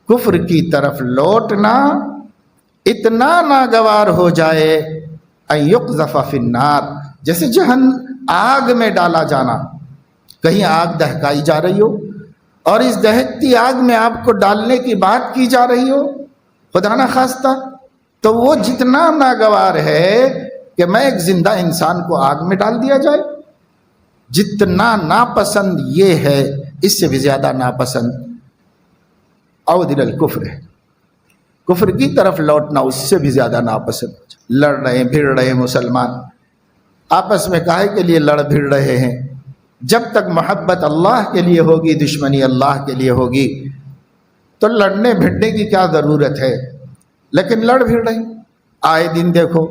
کفر کی طرف لوٹنا اتنا ناگوار ہو جائے ان یقذف فی النار، جیسے آگ میں ڈالا جانا۔ کہیں آگ دہکائی جا رہی ہو اور اس دہکتی آگ میں آپ کو ڈالنے کی بات کی جا رہی ہو، خدا نہ خواستہ، تو وہ جتنا ناگوار ہے کہ میں ایک زندہ انسان کو آگ میں ڈال دیا جائے، جتنا ناپسند یہ ہے اس سے بھی زیادہ ناپسند عود الی الکفر ہے۔ کفر کی طرف لوٹنا اس سے بھی زیادہ ناپسند ہو جائے۔ لڑ رہے بھیڑ رہے مسلمان، آپس میں کاہے کے لیے لڑ بھیڑ رہے ہیں؟ جب تک محبت اللہ کے لیے ہوگی، دشمنی اللہ کے لیے ہوگی، تو لڑنے بھیڑنے کی کیا ضرورت ہے؟ لیکن لڑ بھیڑ رہے، آئے دن دیکھو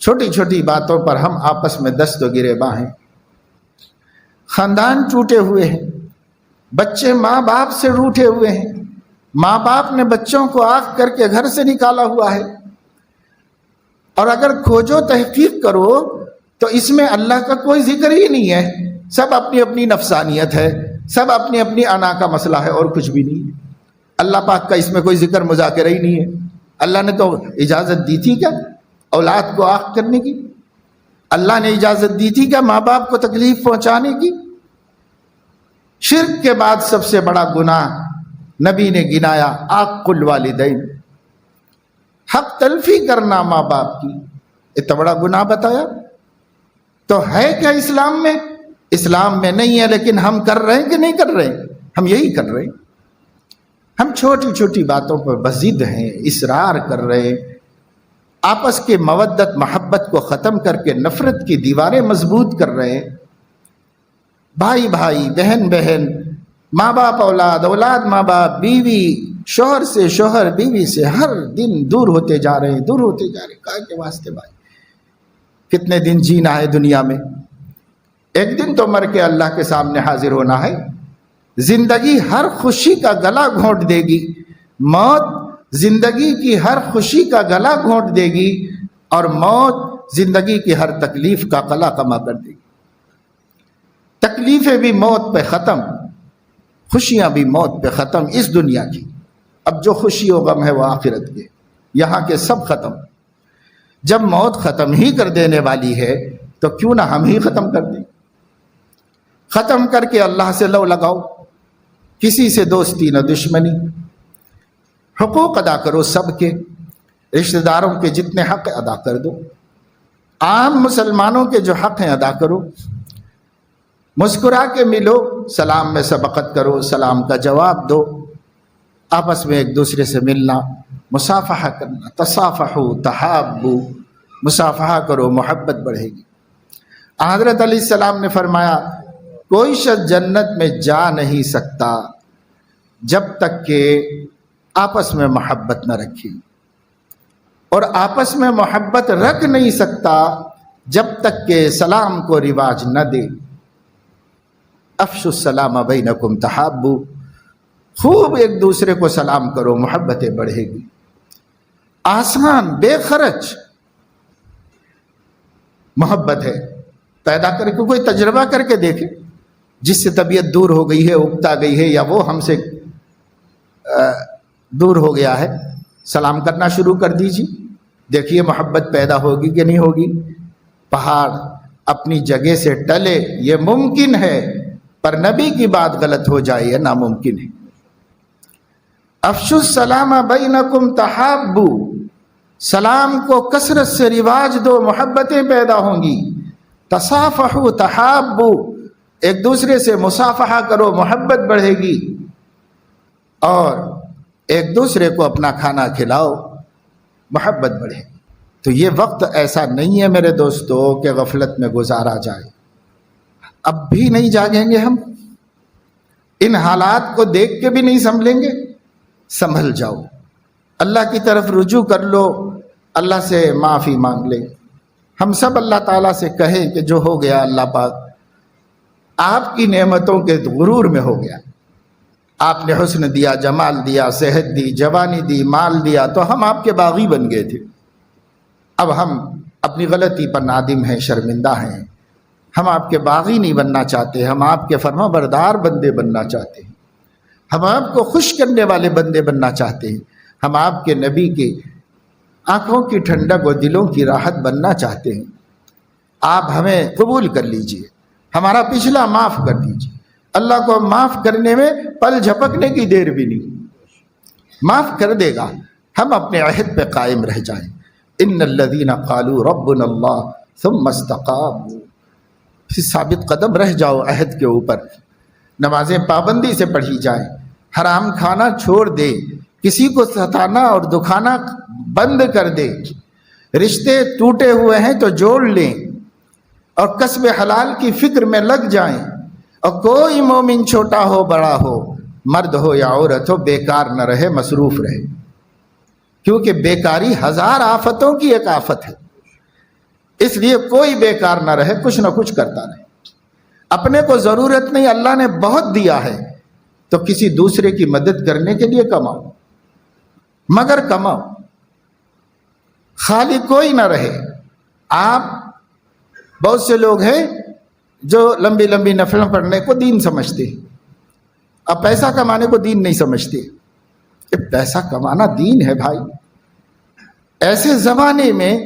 چھوٹی چھوٹی باتوں پر ہم آپس میں دست و گریباں ہیں، خاندان ٹوٹے ہوئے ہیں، بچے ماں باپ سے روٹھے ہوئے ہیں، ماں باپ نے بچوں کو آنکھ کر کے گھر سے نکالا ہوا ہے، اور اگر کھوجو تحقیق کرو تو اس میں اللہ کا کوئی ذکر ہی نہیں ہے، سب اپنی اپنی نفسانیت ہے، سب اپنی اپنی انا کا مسئلہ ہے، اور کچھ بھی نہیں ہے۔ اللہ پاک کا اس میں کوئی ذکر مذاکرہ ہی نہیں ہے۔ اللہ نے تو اجازت دی تھی کیا اولاد کو آنکھ کرنے کی؟ اللہ نے اجازت دی تھی کیا ماں باپ کو تکلیف پہنچانے کی؟ شرک کے بعد سب سے بڑا گناہ نبی نے گنایا عاق الوالدین، حق تلفی کرنا ماں باپ کی، اتنا بڑا گناہ بتایا۔ تو ہے کیا اسلام میں؟ اسلام میں نہیں ہے، لیکن ہم کر رہے ہیں کہ نہیں کر رہے ہیں؟ ہم یہی کر رہے ہیں۔ ہم چھوٹی چھوٹی باتوں پر بضد ہیں، اصرار کر رہے ہیں، آپس کے مودت محبت کو ختم کر کے نفرت کی دیواریں مضبوط کر رہے ہیں۔ بھائی بھائی، بہن بہن، ماں باپ اولاد، اولاد ماں باپ، بیوی شوہر سے، شوہر بیوی سے ہر دن دور ہوتے جا رہے ہیں، دور ہوتے جا رہے ہیں۔ کائے کے واسطے بھائی؟ کتنے دن جینا ہے دنیا میں؟ ایک دن تو مر کے اللہ کے سامنے حاضر ہونا ہے۔ زندگی ہر خوشی کا گلا گھونٹ دے گی، موت زندگی کی ہر خوشی کا گلا گھونٹ دے گی، اور موت زندگی کی ہر تکلیف کا گلا کما کر دے گی۔ تکلیفیں بھی موت پہ ختم، خوشیاں بھی موت پہ ختم اس دنیا کی۔ اب جو خوشی و غم ہے وہ آخرت کے، یہاں کے سب ختم۔ جب موت ختم ہی کر دینے والی ہے تو کیوں نہ ہم ہی ختم کر دیں؟ ختم کر کے اللہ سے لو لگاؤ، کسی سے دوستی نہ دشمنی، حقوق ادا کرو سب کے، رشتہ داروں کے جتنے حق ادا کر دو، عام مسلمانوں کے جو حق ہیں ادا کرو، مسکرا کے ملو، سلام میں سبقت کرو، سلام کا جواب دو، آپس میں ایک دوسرے سے ملنا، مصافحہ کرنا، تصافحوا تحابوا، مصافحہ کرو، محبت بڑھے گی۔ حضرت علیہ السلام نے فرمایا کوئی شخص جنت میں جا نہیں سکتا جب تک کہ آپس میں محبت نہ رکھے۔ اور آپس میں محبت رکھ نہیں سکتا جب تک کہ سلام کو رواج نہ دے۔ افشوا السلام بینکم تحابوا، خوب ایک دوسرے کو سلام کرو، محبتیں بڑھے گی۔ آسان بے خرچ محبت ہے، پیدا کر کے کوئی تجربہ کر کے دیکھے، جس سے طبیعت دور ہو گئی ہے، اکتا گئی ہے، یا وہ ہم سے دور ہو گیا ہے، سلام کرنا شروع کر دیجیے، دیکھیے محبت پیدا ہوگی کہ نہیں ہوگی۔ پہاڑ اپنی جگہ سے ٹلے یہ ممکن ہے، پر نبی کی بات غلط ہو جائے یہ ناممکن ہے۔ افشوا السلام بینکم تحابوا، سلام کو کثرت سے رواج دو، محبتیں پیدا ہوں گی۔ تصافحوا تحابوا، ایک دوسرے سے مصافحہ کرو، محبت بڑھے گی۔ اور ایک دوسرے کو اپنا کھانا کھلاؤ، محبت بڑھے گی۔ تو یہ وقت ایسا نہیں ہے میرے دوستو کہ غفلت میں گزارا جائے۔ اب بھی نہیں جاگیں گے ہم، ان حالات کو دیکھ کے بھی نہیں سنبھلیں گے۔ سنبھل جاؤ، اللہ کی طرف رجوع کر لو، اللہ سے معافی مانگ لے۔ ہم سب اللہ تعالیٰ سے کہیں کہ جو ہو گیا اللہ پاک آپ کی نعمتوں کے غرور میں ہو گیا، آپ نے حسن دیا، جمال دیا، صحت دی، جوانی دی، مال دیا، تو ہم آپ کے باغی بن گئے تھے۔ اب ہم اپنی غلطی پر نادم ہیں، شرمندہ ہیں۔ ہم آپ کے باغی نہیں بننا چاہتے، ہم آپ کے فرما بردار بندے بننا چاہتے ہیں، ہم آپ کو خوش کرنے والے بندے بننا چاہتے ہیں، ہم آپ کے نبی کے آنکھوں کی ٹھنڈک و دلوں کی راحت بننا چاہتے ہیں۔ آپ ہمیں قبول کر لیجئے، ہمارا پچھلا معاف کر دیجئے۔ اللہ کو معاف کرنے میں پل جھپکنے کی دیر بھی نہیں، معاف کر دے گا، ہم اپنے عہد پہ قائم رہ جائیں۔ ان الذین قالوا ربنا اللہ ثم استقاموا، پھر ثابت قدم رہ جاؤ عہد کے اوپر، نمازیں پابندی سے پڑھی جائیں، حرام کھانا چھوڑ دے، کسی کو ستانا اور دکھانا بند کر دے، رشتے ٹوٹے ہوئے ہیں تو جوڑ لیں، اور کسب حلال کی فکر میں لگ جائیں، اور کوئی مومن چھوٹا ہو بڑا ہو، مرد ہو یا عورت ہو، بیکار نہ رہے، مصروف رہے، کیونکہ بیکاری ہزار آفتوں کی ایک آفت ہے۔ اس لیے کوئی بیکار نہ رہے، کچھ نہ کچھ کرتا رہے۔ اپنے کو ضرورت نہیں، اللہ نے بہت دیا ہے، تو کسی دوسرے کی مدد کرنے کے لیے کماؤ، مگر کماؤ، خالی کوئی نہ رہے۔ آپ بہت سے لوگ ہیں جو لمبی لمبی نفلیں پڑھنے کو دین سمجھتے ہیں، اب پیسہ کمانے کو دین نہیں سمجھتے۔ پیسہ کمانا دین ہے بھائی۔ ایسے زمانے میں،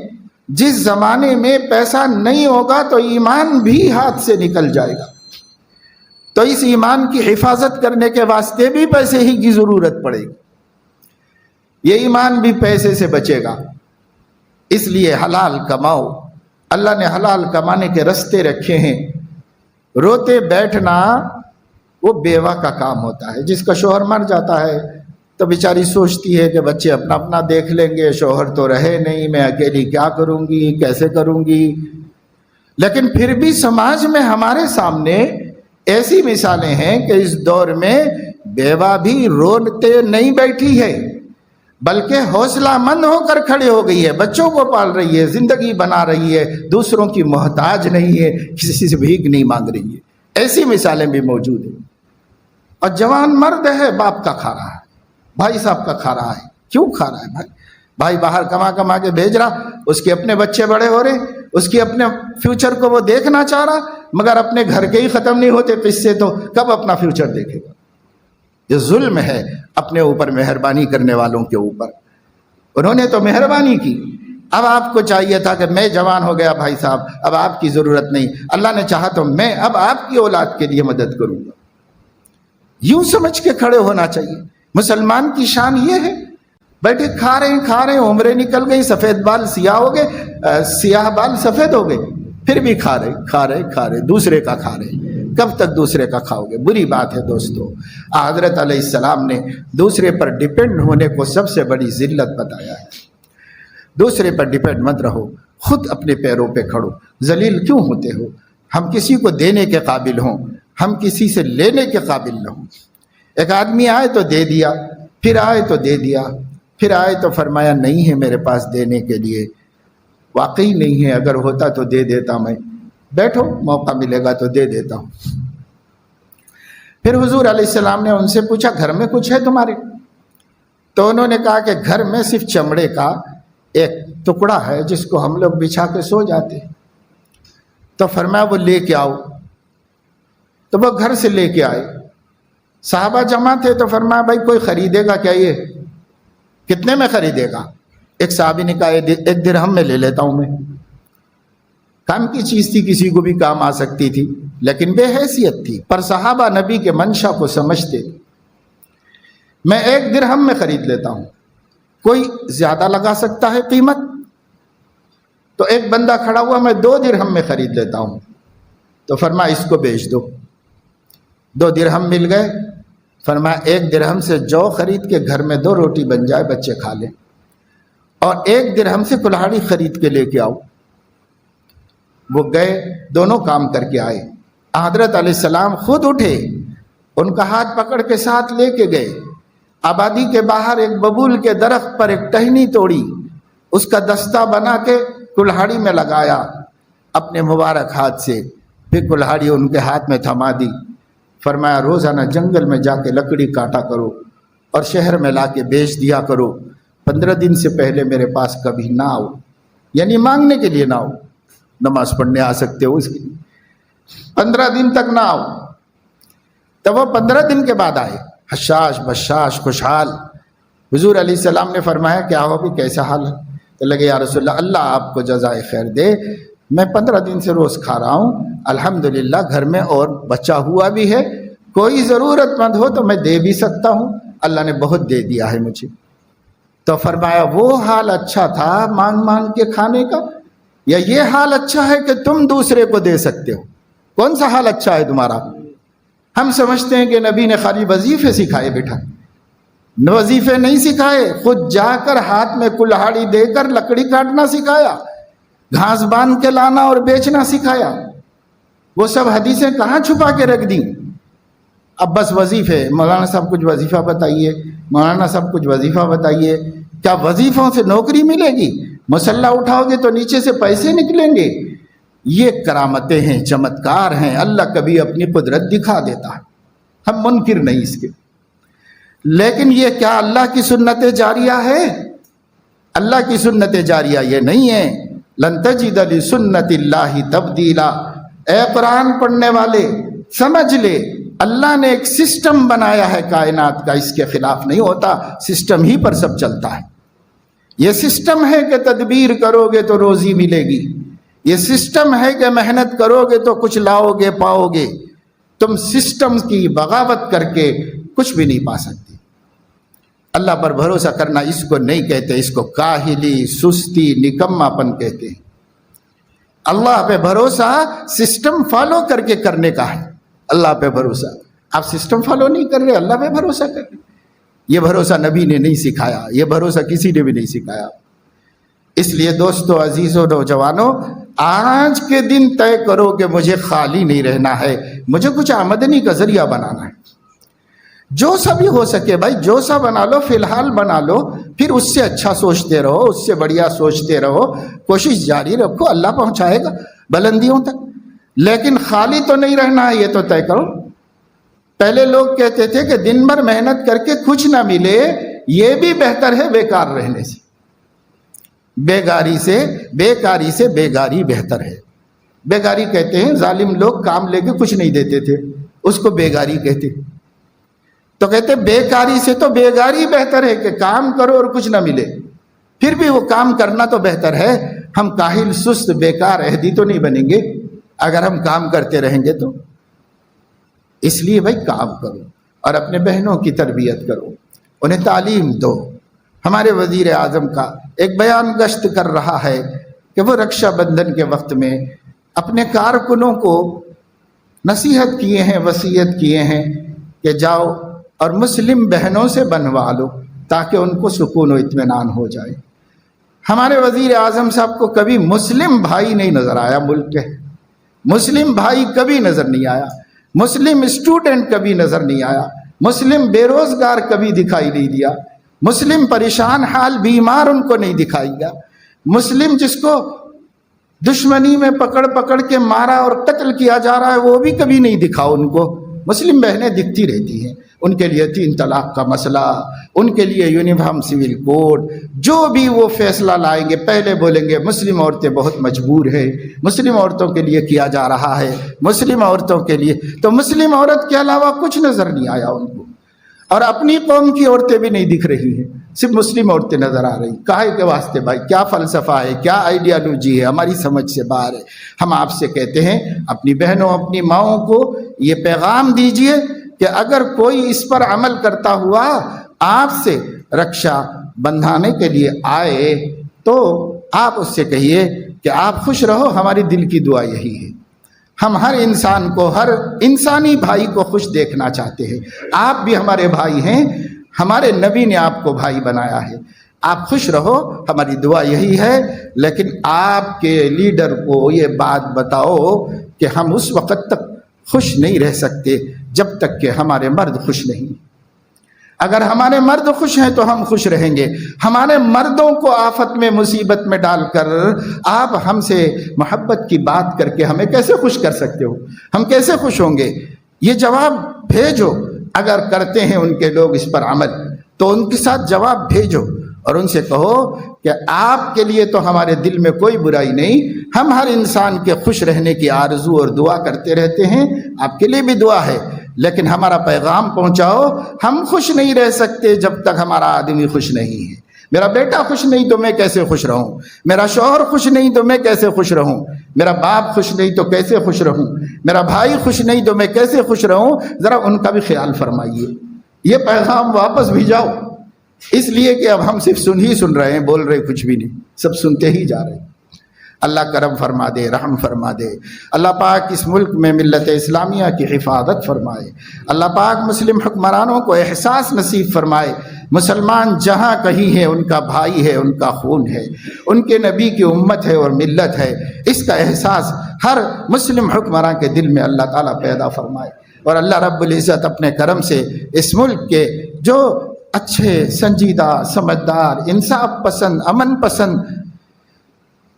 جس زمانے میں پیسہ نہیں ہوگا تو ایمان بھی ہاتھ سے نکل جائے گا، تو اس ایمان کی حفاظت کرنے کے واسطے بھی پیسے ہی کی ضرورت پڑے گی، یہ ایمان بھی پیسے سے بچے گا۔ اس لیے حلال کماؤ، اللہ نے حلال کمانے کے رستے رکھے ہیں۔ روتے بیٹھنا وہ بیوہ کا کام ہوتا ہے، جس کا شوہر مر جاتا ہے تو بیچاری سوچتی ہے کہ بچے اپنا اپنا دیکھ لیں گے، شوہر تو رہے نہیں، میں اکیلی کیا کروں گی، کیسے کروں گی۔ لیکن پھر بھی سماج میں ہمارے سامنے ایسی مثالیں ہیں کہ اس دور میں بیوہ بھی روتے نہیں بیٹھی ہے، بلکہ حوصلہ مند ہو کر کھڑے ہو گئی ہے، بچوں کو پال رہی ہے، زندگی بنا رہی ہے، دوسروں کی محتاج نہیں ہے، کسی سے بھیک نہیں مانگ رہی ہے۔ ایسی مثالیں بھی موجود ہیں۔ اور جوان مرد ہے، باپ کا کھا رہا ہے، بھائی صاحب کا کھا رہا ہے۔ کیوں کھا رہا ہے بھائی باہر کما کما کے بھیج رہا، اس کے اپنے بچے بڑے ہو رہے، اس کی اپنے فیوچر کو وہ دیکھنا چاہ رہا، مگر اپنے گھر کے ہی ختم نہیں ہوتے قصے، تو کب اپنا فیوچر دیکھے گا؟ یہ ظلم ہے اپنے اوپر مہربانی کرنے والوں کے اوپر۔ انہوں نے تو مہربانی کی، اب آپ کو چاہیے تھا کہ میں جوان ہو گیا بھائی صاحب، اب آپ کی ضرورت نہیں، اللہ نے چاہا تو میں اب آپ کی اولاد کے لیے مدد کروں گا۔ یوں سمجھ کے کھڑے ہونا چاہیے۔ مسلمان کی شان یہ ہے، بیٹھے کھا رہے ہیں، عمریں نکل گئی، سفید بال سیاہ ہو گئے، سیاہ بال سفید ہو گئے، پھر بھی کھا رہے، دوسرے کا کھا رہے۔ کب تک دوسرے کا کھاؤ گے؟ بری بات ہے دوستو۔ حضرت علیہ السلام نے دوسرے پر ڈیپینڈ ہونے کو سب سے بڑی ذلت بتایا ہے۔ دوسرے پر ڈیپینڈ مت رہو، خود اپنے پیروں پہ کھڑو۔ ذلیل کیوں ہوتے ہو؟ ہم کسی کو دینے کے قابل ہوں، ہم کسی سے لینے کے قابل نہ ہوں۔ ایک آدمی آئے تو دے دیا، پھر آئے تو دے دیا، پھر آئے تو فرمایا نہیں ہے میرے پاس دینے کے لیے، واقعی نہیں ہے، اگر ہوتا تو دے دیتا میں، بیٹھو موقع ملے گا تو دے دیتا ہوں۔ پھر حضور علیہ السلام نے ان سے پوچھا گھر میں کچھ ہے تمہارے؟ تو انہوں نے کہا کہ گھر میں صرف چمڑے کا ایک ٹکڑا ہے جس کو ہم لوگ بچھا کے سو جاتے ہیں۔ تو فرمایا وہ لے کے آؤ، تو وہ گھر سے لے کے آئے۔ صحابہ جمع تھے تو فرمایا بھائی کوئی خریدے گا کیا؟ یہ کتنے میں خریدے گا؟ ایک صحابی نے کہا 1 درہم میں لے لیتا ہوں میں۔ کام کی چیز تھی، کسی کو بھی کام آ سکتی تھی، لیکن بے حیثیت تھی، پر صحابہ نبی کے منشا کو سمجھتے، میں 1 درہم میں خرید لیتا ہوں، کوئی زیادہ لگا سکتا ہے قیمت؟ تو ایک بندہ کھڑا ہوا میں 2 درہم میں خرید لیتا ہوں، تو فرمایا اس کو بیچ دو۔ 2 درہم مل گئے، فرمایا 1 درہم سے جو خرید کے گھر میں 2 روٹی بن جائے بچے کھا لیں، اور 1 درہم سے کلہاڑی خرید کے لے کے آؤ۔ وہ گئے، دونوں کام کر کے آئے۔ حضرت علیہ السلام خود اٹھے، ان کا ہاتھ پکڑ کے ساتھ لے کے گئے، آبادی کے باہر ایک ببول کے درخت پر ایک ٹہنی توڑی، اس کا دستہ بنا کے کلہاڑی میں لگایا اپنے مبارک ہاتھ سے، پھر کلہاڑی ان کے ہاتھ میں تھما دی۔ فرمایا روزانہ جنگل میں جا کے لکڑی کاٹا کرو اور شہر میں لا کے بیچ دیا کرو، 15 دن سے پہلے میرے پاس کبھی نہ آؤ، یعنی مانگنے کے لیے نہ آؤ، نماز پڑھنے آ سکتے ہو اس کے لیے، 15 دن تک نہ آؤ۔ تو وہ 15 دن کے بعد آئے، حشاش بشاش خوشحال۔ حضور علیہ السلام نے فرمایا کیا ہو بھی، کیسا حال ہے؟ تو لگے یا رسول اللہ، اللہ آپ کو جزائے خیر دے، میں 15 دن سے روز کھا رہا ہوں، الحمدللہ گھر میں اور بچا ہوا بھی ہے، کوئی ضرورت مند ہو تو میں دے بھی سکتا ہوں، اللہ نے بہت دے دیا ہے مجھے۔ تو فرمایا وہ حال اچھا تھا مانگ مانگ کے کھانے کا، یا یہ حال اچھا ہے کہ تم دوسرے کو دے سکتے ہو؟ کون سا حال اچھا ہے تمہارا؟ ہم سمجھتے ہیں کہ نبی نے خالی وظیفے سکھائے، بیٹھا وظیفے نہیں سکھائے، خود جا کر ہاتھ میں کلہاڑی دے کر لکڑی کاٹنا سکھایا، گھاس باندھ کے لانا اور بیچنا سکھایا۔ وہ سب حدیثیں کہاں چھپا کے رکھ دیں؟ اب بس وظیفے، مولانا صاحب کچھ وظیفہ بتائیے، مولانا صاحب کچھ وظیفہ بتائیے۔ کیا وظیفوں سے نوکری ملے گی؟ مسلح اٹھاؤ گے تو نیچے سے پیسے نکلیں گے؟ یہ کرامتیں ہیں، چمتکار ہیں، اللہ کبھی اپنی قدرت دکھا دیتا ہے، ہم منکر نہیں اس کے، لیکن یہ کیا اللہ کی سنت جاریہ ہے؟ اللہ کی سنت جاریہ یہ نہیں ہے۔ لن تجد لسنت اللہ تبدیلا۔ اے قرآن پڑھنے والے سمجھ لے، اللہ نے ایک سسٹم بنایا ہے کائنات کا، اس کے خلاف نہیں ہوتا، سسٹم ہی پر سب چلتا ہے۔ یہ سسٹم ہے کہ تدبیر کرو گے تو روزی ملے گی، یہ سسٹم ہے کہ محنت کرو گے تو کچھ لاؤ گے پاؤ گے، تم سسٹم کی بغاوت کر کے کچھ بھی نہیں پا سکتے۔ اللہ پر بھروسہ کرنا اس کو نہیں کہتے، اس کو کاہلی، سستی، نکما پن کہتے ہیں۔ اللہ پہ بھروسہ سسٹم فالو کر کے کرنے کا ہے۔ اللہ پہ بھروسہ، آپ سسٹم فالو نہیں کر رہے، اللہ پہ بھروسہ کر رہے۔ یہ بھروسہ نبی نے نہیں سکھایا، یہ بھروسہ کسی نے بھی نہیں سکھایا۔ اس لیے دوستو، عزیزو، نوجوانوں، آج کے دن طے کرو کہ مجھے خالی نہیں رہنا ہے، مجھے کچھ آمدنی کا ذریعہ بنانا ہے۔ جو سا بھی ہو سکے بھائی، جو سا بنا لو، فی الحال بنا لو، پھر اس سے اچھا سوچتے رہو، اس سے بڑھیا سوچتے رہو، کوشش جاری رکھو، اللہ پہنچائے گا بلندیوں تک۔ لیکن خالی تو نہیں رہنا ہے، یہ تو طے کرو۔ پہلے لوگ کہتے تھے کہ دن بھر محنت کر کے کچھ نہ ملے، یہ بھی بہتر ہے بیکار رہنے سے، بیکاری سے بیگاری بہتر ہے۔ بیگاری کہتے ہیں، ظالم لوگ کام لے کے کچھ نہیں دیتے تھے، اس کو بیگاری کہتے۔ تو کہتے بیکاری سے تو بیگاری بہتر ہے کہ کام کرو اور کچھ نہ ملے، پھر بھی وہ کام کرنا تو بہتر ہے۔ ہم کاہل، سست، بیکار عہدی تو نہیں بنیں گے اگر ہم کام کرتے رہیں گے تو۔ اس لیے بھائی کام کرو اور اپنے بہنوں کی تربیت کرو، انہیں تعلیم دو۔ ہمارے وزیر اعظم کا ایک بیان گشت کر رہا ہے کہ وہ رکشا بندھن کے وقت میں اپنے کارکنوں کو نصیحت کیے ہیں، وصیت کیے ہیں کہ جاؤ اور مسلم بہنوں سے بنوا لو تاکہ ان کو سکون و اطمینان ہو جائے۔ ہمارے وزیر اعظم صاحب کو کبھی مسلم بھائی نہیں نظر آیا، ملک کے مسلم بھائی کبھی نظر نہیں آیا، مسلم اسٹوڈنٹ کبھی نظر نہیں آیا، مسلم بے روزگار کبھی دکھائی نہیں دیا۔ مسلم پریشان حال بیمار ان کو نہیں دکھائے گا. مسلم جس کو دشمنی میں پکڑ پکڑ کے مارا اور قتل کیا جا رہا ہے وہ بھی کبھی نہیں دکھاؤ ان کو. مسلم بہنیں دکھتی رہتی ہیں. ان کے لیے 3 طلاق کا مسئلہ، ان کے لیے یونیفارم سول کوڈ، جو بھی وہ فیصلہ لائیں گے پہلے بولیں گے مسلم عورتیں بہت مجبور ہیں، مسلم عورتوں کے لیے کیا جا رہا ہے، مسلم عورتوں کے لیے. تو مسلم عورت کے علاوہ کچھ نظر نہیں آیا ان کو، اور اپنی قوم کی عورتیں بھی نہیں دکھ رہی ہیں، صرف مسلم عورتیں نظر آ رہی. کاہے کے واسطے بھائی؟ کیا فلسفہ ہے، کیا آئیڈیالوجی ہے، ہماری سمجھ سے باہر ہے. ہم آپ سے کہتے ہیں اپنی بہنوں اپنی ماؤں کو یہ پیغام دیجئے کہ اگر کوئی اس پر عمل کرتا ہوا آپ سے رکشا بندھانے کے لیے آئے تو آپ اس سے کہیے کہ آپ خوش رہو. ہماری دل کی دعا یہی ہے. ہم ہر انسان کو، ہر انسانی بھائی کو خوش دیکھنا چاہتے ہیں. آپ بھی ہمارے بھائی ہیں، ہمارے نبی نے آپ کو بھائی بنایا ہے. آپ خوش رہو، ہماری دعا یہی ہے. لیکن آپ کے لیڈر کو یہ بات بتاؤ کہ ہم اس وقت تک خوش نہیں رہ سکتے جب تک کہ ہمارے مرد خوش نہیں. اگر ہمارے مرد خوش ہیں تو ہم خوش رہیں گے. ہمارے مردوں کو آفت میں مصیبت میں ڈال کر آپ ہم سے محبت کی بات کر کے ہمیں کیسے خوش کر سکتے ہو؟ ہم کیسے خوش ہوں گے؟ یہ جواب بھیجو. اگر کرتے ہیں ان کے لوگ اس پر عمل تو ان کے ساتھ جواب بھیجو اور ان سے کہو کہ آپ کے لیے تو ہمارے دل میں کوئی برائی نہیں، ہم ہر انسان کے خوش رہنے کی آرزو اور دعا کرتے رہتے ہیں، آپ کے لیے بھی دعا ہے. لیکن ہمارا پیغام پہنچاؤ. ہم خوش نہیں رہ سکتے جب تک ہمارا آدمی خوش نہیں ہے. میرا بیٹا خوش نہیں تو میں کیسے خوش رہوں؟ میرا شوہر خوش نہیں تو میں کیسے خوش رہوں؟ میرا باپ خوش نہیں تو کیسے خوش رہوں؟ میرا بھائی خوش نہیں تو میں کیسے خوش رہوں؟ ذرا ان کا بھی خیال فرمائیے. یہ پیغام واپس بھیجاؤ. اس لیے کہ اب ہم صرف سن رہے ہیں، بول رہے کچھ بھی نہیں، سب سنتے ہی جا رہے ہیں. اللہ کرم فرما دے، رحم فرما دے. اللہ پاک اس ملک میں ملت اسلامیہ کی حفاظت فرمائے. اللہ پاک مسلم حکمرانوں کو احساس نصیب فرمائے. مسلمان جہاں کہیں ہے ان کا بھائی ہے، ان کا خون ہے، ان کے نبی کی امت ہے اور ملت ہے. اس کا احساس ہر مسلم حکمراں کے دل میں اللہ تعالیٰ پیدا فرمائے. اور اللہ رب العزت اپنے کرم سے اس ملک کے جو اچھے، سنجیدہ، سمجھدار، انصاف پسند، امن پسند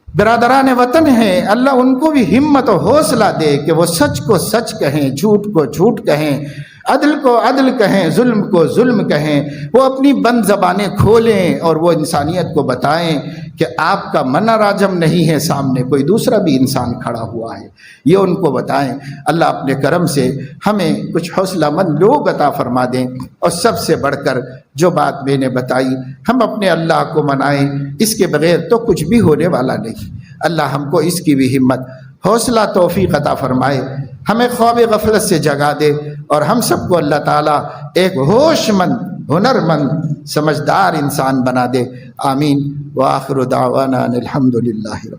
برادران وطن ہیں، اللہ ان کو بھی ہمت و حوصلہ دے کہ وہ سچ کو سچ کہیں، جھوٹ کو جھوٹ کہیں، عدل کو عدل کہیں، ظلم کو ظلم کہیں. وہ اپنی بند زبانیں کھولیں اور وہ انسانیت کو بتائیں کہ آپ کا منع راجم نہیں ہے، سامنے کوئی دوسرا بھی انسان کھڑا ہوا ہے. یہ ان کو بتائیں. اللہ اپنے کرم سے ہمیں کچھ حوصلہ مند لوگ عطا فرما دیں. اور سب سے بڑھ کر جو بات میں نے بتائی، ہم اپنے اللہ کو منائیں. اس کے بغیر تو کچھ بھی ہونے والا نہیں. اللہ ہم کو اس کی بھی ہمت، حوصلہ، توفیق عطا فرمائے. ہمیں خواب غفلت سے جگا دے اور ہم سب کو اللہ تعالیٰ ایک ہوش مند، ہنر مند، سمجھدار انسان بنا دے. آمین. وآخر دعوانا الحمد للہ.